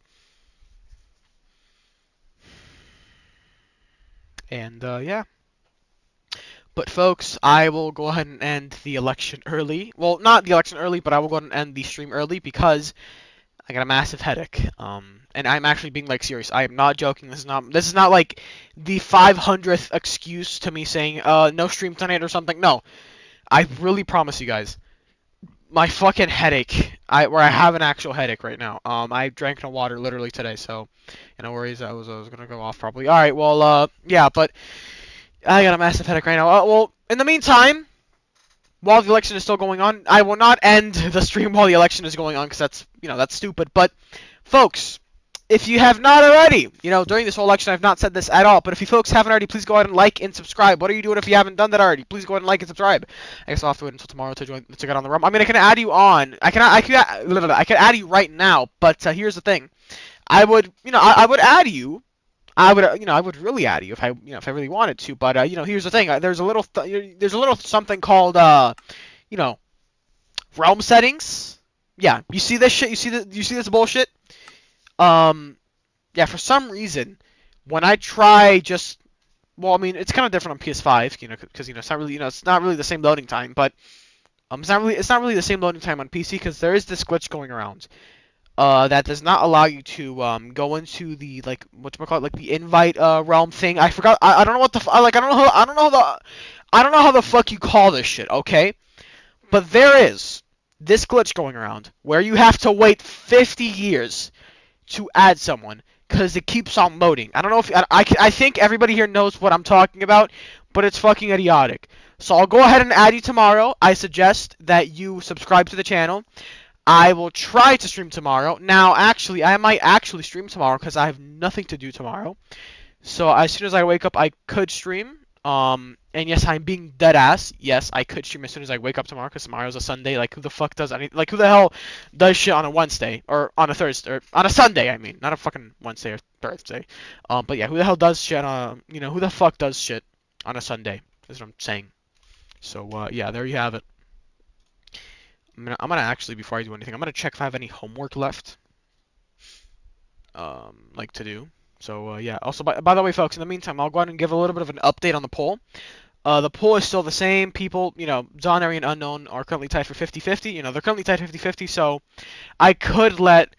And yeah. But folks, I will go ahead and end the election early. Well, not the election early, but I will go ahead and end the stream early because I got a massive headache. And I'm actually being like serious. I am not joking. This is not like the 500th excuse to me saying no stream tonight or something. No, I really promise you guys. My fucking headache. Where I have an actual headache right now. I drank no water literally today, so no worries. I was gonna go off probably. All right, well, yeah, but I got a massive headache right now. Well, in the meantime, while the election is still going on, I will not end the stream while the election is going on because that's stupid. But folks, if you have not already, during this whole election, I've not said this at all, but if you folks haven't already, please go ahead and like and subscribe. What are you doing if you haven't done that already? Please go ahead and like and subscribe. I guess I'll have to wait until tomorrow to get on the room. I mean, I can add you on. I can add you right now, but here's the thing. I would add you. I would really add you if I really wanted to. But here's the thing. There's a little something called realm settings. Yeah, you see this shit? You see this bullshit? Yeah, for some reason, when I try well, I mean, it's kind of different on PS5, because it's not really the same loading time, but it's not really the same loading time on PC because there is this glitch going around, that does not allow you to go into the like whatchamacallit, like the invite realm thing. I forgot. I don't know what the like. I don't know how the fuck you call this shit. Okay, but there is this glitch going around where you have to wait 50 years to add someone because it keeps on loading. I don't know if I think everybody here knows what I'm talking about, but it's fucking idiotic. So I'll go ahead and add you tomorrow. I suggest that you subscribe to the channel. I will try to stream tomorrow. Now, actually, I might actually stream tomorrow because I have nothing to do tomorrow. So as soon as I wake up, I could stream. And yes, I'm being dead ass. Yes, I could stream as soon as I wake up tomorrow because tomorrow's a Sunday. Like, who the fuck does anything? Like, who the hell does shit on a Wednesday or on a Thursday or on a Sunday? I mean, not a fucking Wednesday or Thursday. But yeah, who the hell does shit on who the fuck does shit on a Sunday? Is what I'm saying. So yeah, there you have it. I'm gonna actually, before I do anything, I'm gonna check if I have any homework left, like to do. So yeah. Also, by the way, folks, in the meantime, I'll go ahead and give a little bit of an update on the poll. The poll is still the same. People, Zonary and Unknown are currently tied for 50-50. They're currently tied 50-50, so I could let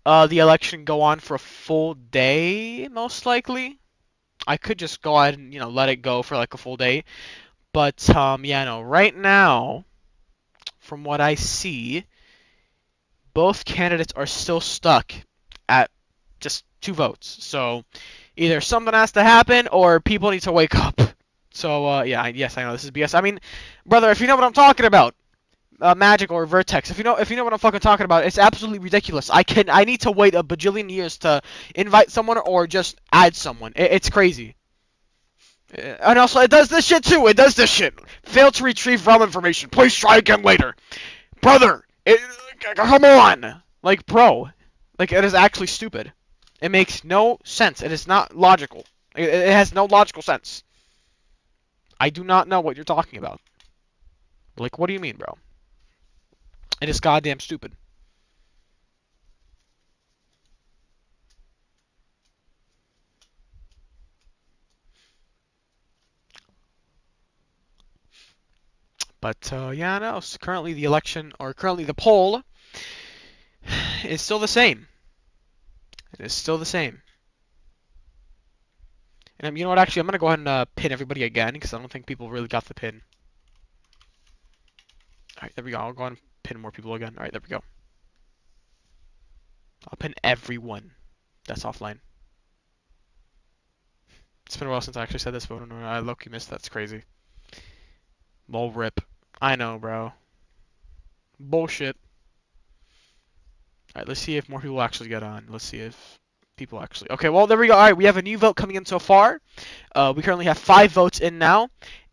the election go on for a full day, most likely. I could just go ahead and, let it go for like a full day. But, yeah, no, right now, from what I see, both candidates are still stuck at just 2 votes. So either something has to happen or people need to wake up. So yeah, yes, I know this is BS. I mean, brother, if you know what I'm talking about, Magic or Vertex, if you know what I'm fucking talking about, it's absolutely ridiculous. I need to wait a bajillion years to invite someone or just add someone. It's crazy. And also, it does this shit too. It does this shit. Failed to retrieve realm information. Please try again later. Brother, come on. Like, bro. Like, it is actually stupid. It makes no sense. It is not logical. It has no logical sense. I do not know what you're talking about. Like, what do you mean, bro? It is goddamn stupid. But, yeah, no. So currently the election, or currently the poll, is still the same. It is still the same. And you know what, actually, I'm going to go ahead and pin everybody again, because I don't think people really got the pin. Alright, there we go. I'll go ahead and pin more people again. Alright, there we go. I'll pin everyone that's offline. It's been a while since I actually said this, but I low-key missed that. That's crazy. Lol rip. I know, bro. Bullshit. Alright, let's see if more people actually get on. Let's see if people actually... Okay, well, there we go. Alright, we have a new vote coming in so far. We currently have 5 votes in now.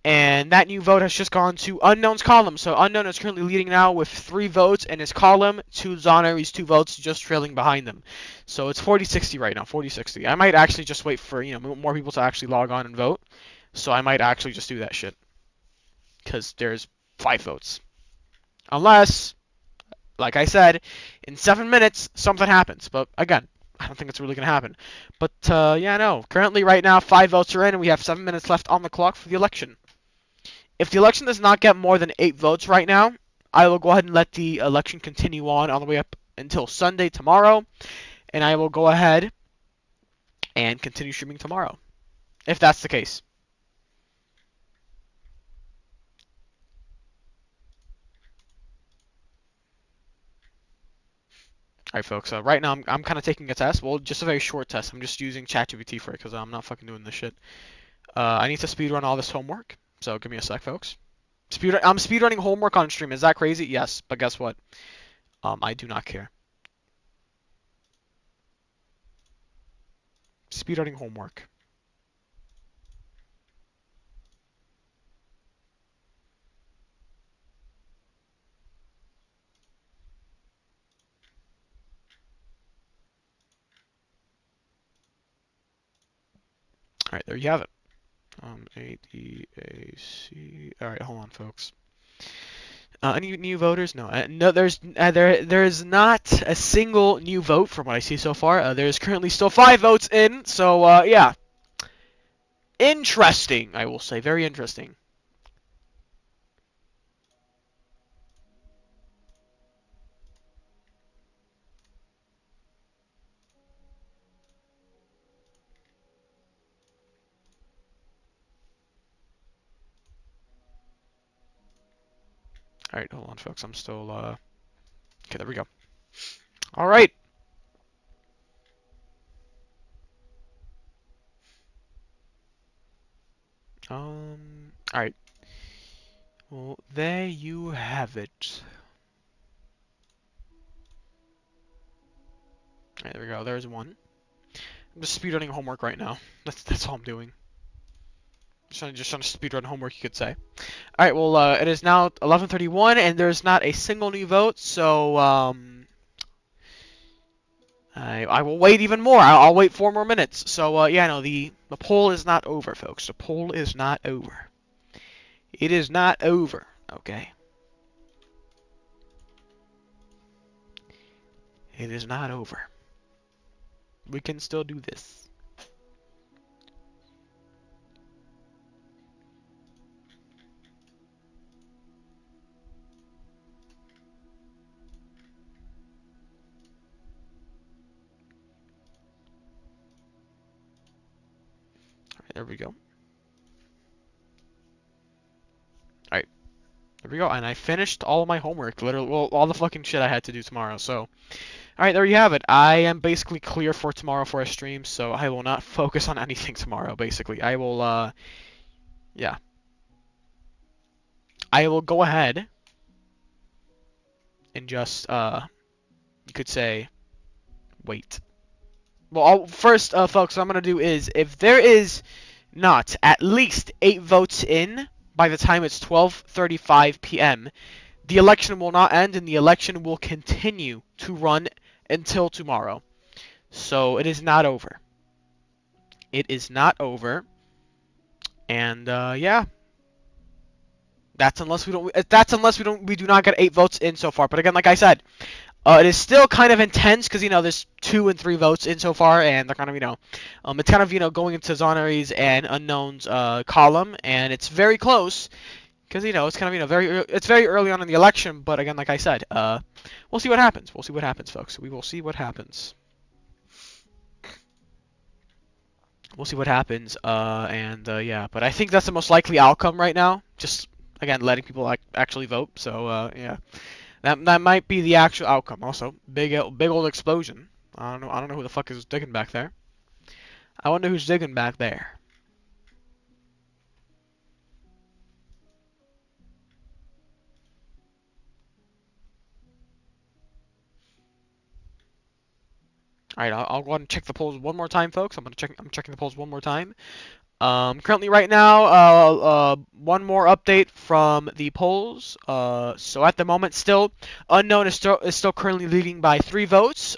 And that new vote has just gone to Unknown's column. So Unknown is currently leading now with 3 votes in his column, to Zonary's 2 votes just trailing behind them. So it's 40-60 right now, 40-60. I might actually just wait for, more people to actually log on and vote. So I might actually just do that shit. Because there's 5 votes. Unless, like I said, in 7 minutes, something happens. But again, I don't think it's really going to happen. But yeah, no. Currently, right now, 5 votes are in, and we have 7 minutes left on the clock for the election. If the election does not get more than 8 votes right now, I will go ahead and let the election continue on the way up until Sunday tomorrow, and I will go ahead and continue streaming tomorrow, if that's the case. Alright, folks, right now I'm kind of taking a test. Well, just a very short test. I'm just using ChatGPT for it because I'm not fucking doing this shit. I need to speedrun all this homework, so give me a sec, folks. I'm speedrunning homework on stream. Is that crazy? Yes, but guess what? I do not care. Speedrunning homework. Alright, there you have it. A-D-A-C. Alright, hold on, folks. Any new voters? No, no. There is not a single new vote from what I see so far. There's currently still 5 votes in. So yeah, interesting. I will say, very interesting. All right, hold on, folks. I'm still. Okay, there we go. All right. All right. Well, there you have it. All right, there we go. There's one. I'm just speedrunning homework right now. That's all I'm doing. Just trying to speedrun homework, you could say. All right. Well, it is now 11:31, and there's not a single new vote. So I will wait even more. I'll wait 4 more minutes. So yeah, no, the poll is not over, folks. The poll is not over. It is not over. Okay. It is not over. We can still do this. All right, there we go. All right, there we go. And I finished all of my homework, literally, well, all the fucking shit I had to do tomorrow. So, all right, there you have it. I am basically clear for tomorrow for a stream, so I will not focus on anything tomorrow. Basically, I will, yeah, I will go ahead and just, you could say, wait. Well, first, folks, what I'm going to do is, if there is not at least 8 votes in by the time it's 12:35 p.m., the election will not end and the election will continue to run until tomorrow. So it is not over. It is not over. And yeah, that's unless we don't. That's unless we do not get 8 votes in so far. But again, like I said, it is still kind of intense because there's 2 and 3 votes in so far, and they're kind of it's kind of going into Zonari's and Unknown's column, and it's very close because it's kind of it's very early on in the election. But again, like I said, we'll see what happens. We'll see what happens, folks. We will see what happens. We'll see what happens. And yeah, but I think that's the most likely outcome right now. Just again, letting people actually vote. So yeah. That might be the actual outcome. Also, big old explosion. I don't know who the fuck is digging back there. I wonder who's digging back there. All right, I'll go ahead and check the polls one more time, folks. I'm checking the polls one more time. Currently, right now, one more update from the polls. So at the moment, still Unknown is still currently leading by 3 votes.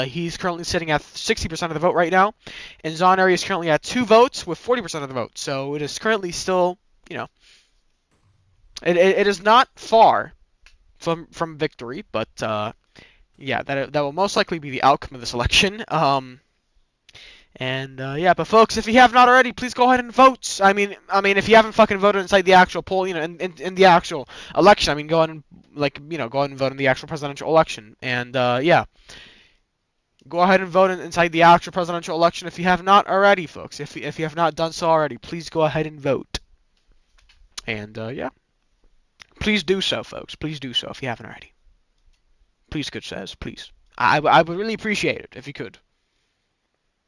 He's currently sitting at 60% of the vote right now, and Zoneri is currently at 2 votes with 40% of the vote. So it is currently still, you know, it is not far from victory, but yeah, that will most likely be the outcome of this election. Yeah, but folks, if you have not already, please go ahead and vote. I mean, if you haven't fucking voted inside the actual poll, in the actual election, I mean, go ahead and go ahead and vote in the actual presidential election. And yeah, go ahead and vote inside the actual presidential election if you have not already, folks. If you have not done so already, please go ahead and vote. And yeah, please do so, folks. Please do so if you haven't already. Please, good says, please. I would really appreciate it if you could.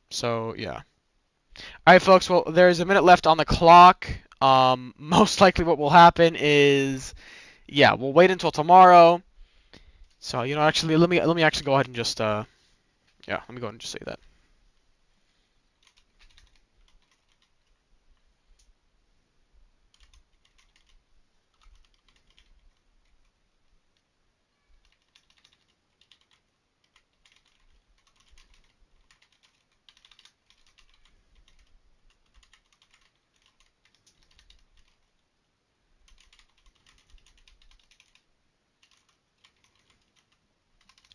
So yeah. Alright, folks, well, there's a minute left on the clock. Most likely what will happen is, yeah, we'll wait until tomorrow. So, actually, let me actually go ahead and just, yeah, let me go ahead and just say that.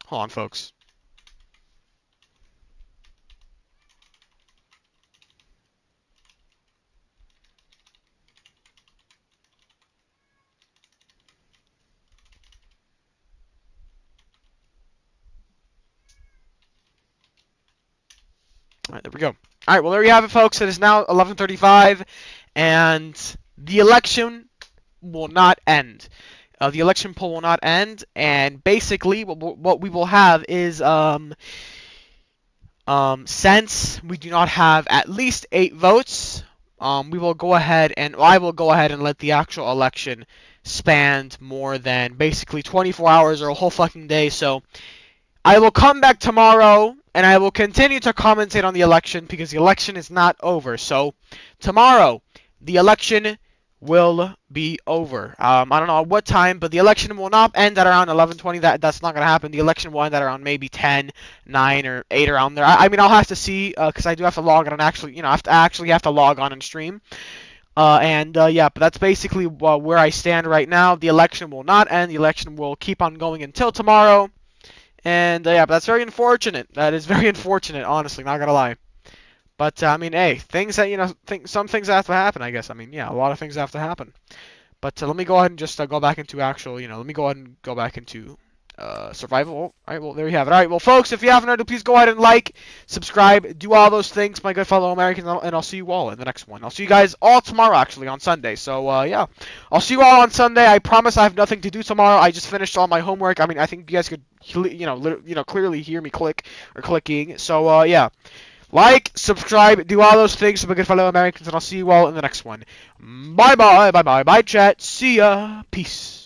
Hold on, folks. Alright, there we go. Alright, well, there you have it, folks. It is now 11:35, and the election will not end. The election poll will not end, and basically, what we will have is, since we do not have at least 8 votes, we will go ahead and I will go ahead and let the actual election span more than basically 24 hours or a whole fucking day. So I will come back tomorrow and I will continue to commentate on the election because the election is not over. So tomorrow, the election will be over. I don't know at what time, but the election will not end at around 11:20. That's not gonna happen. The election will end at around maybe 10, 9, or 8 around there. I mean, I'll have to see because I do have to log on and actually, have to log on and stream. Yeah, but that's basically where I stand right now. The election will not end. The election will keep on going until tomorrow. And yeah, but that's very unfortunate. That is very unfortunate, honestly. Not gonna lie. But I mean, hey, things that some things have to happen. I guess. I mean, yeah, a lot of things have to happen. But let me go ahead and just go back into actual. Let me go ahead and go back into survival. All right, well, there you have it. All right, well, folks, if you haven't already, please go ahead and like, subscribe, do all those things, my good fellow Americans, and I'll see you all in the next one. I'll see you guys all tomorrow, actually, on Sunday. So yeah, I'll see you all on Sunday. I promise I have nothing to do tomorrow. I just finished all my homework. I mean, I think you guys could, clearly hear me clicking. So yeah. Like, subscribe, do all those things, my good fellow Americans, and I'll see you all in the next one. Bye bye, bye bye, bye chat, see ya, peace.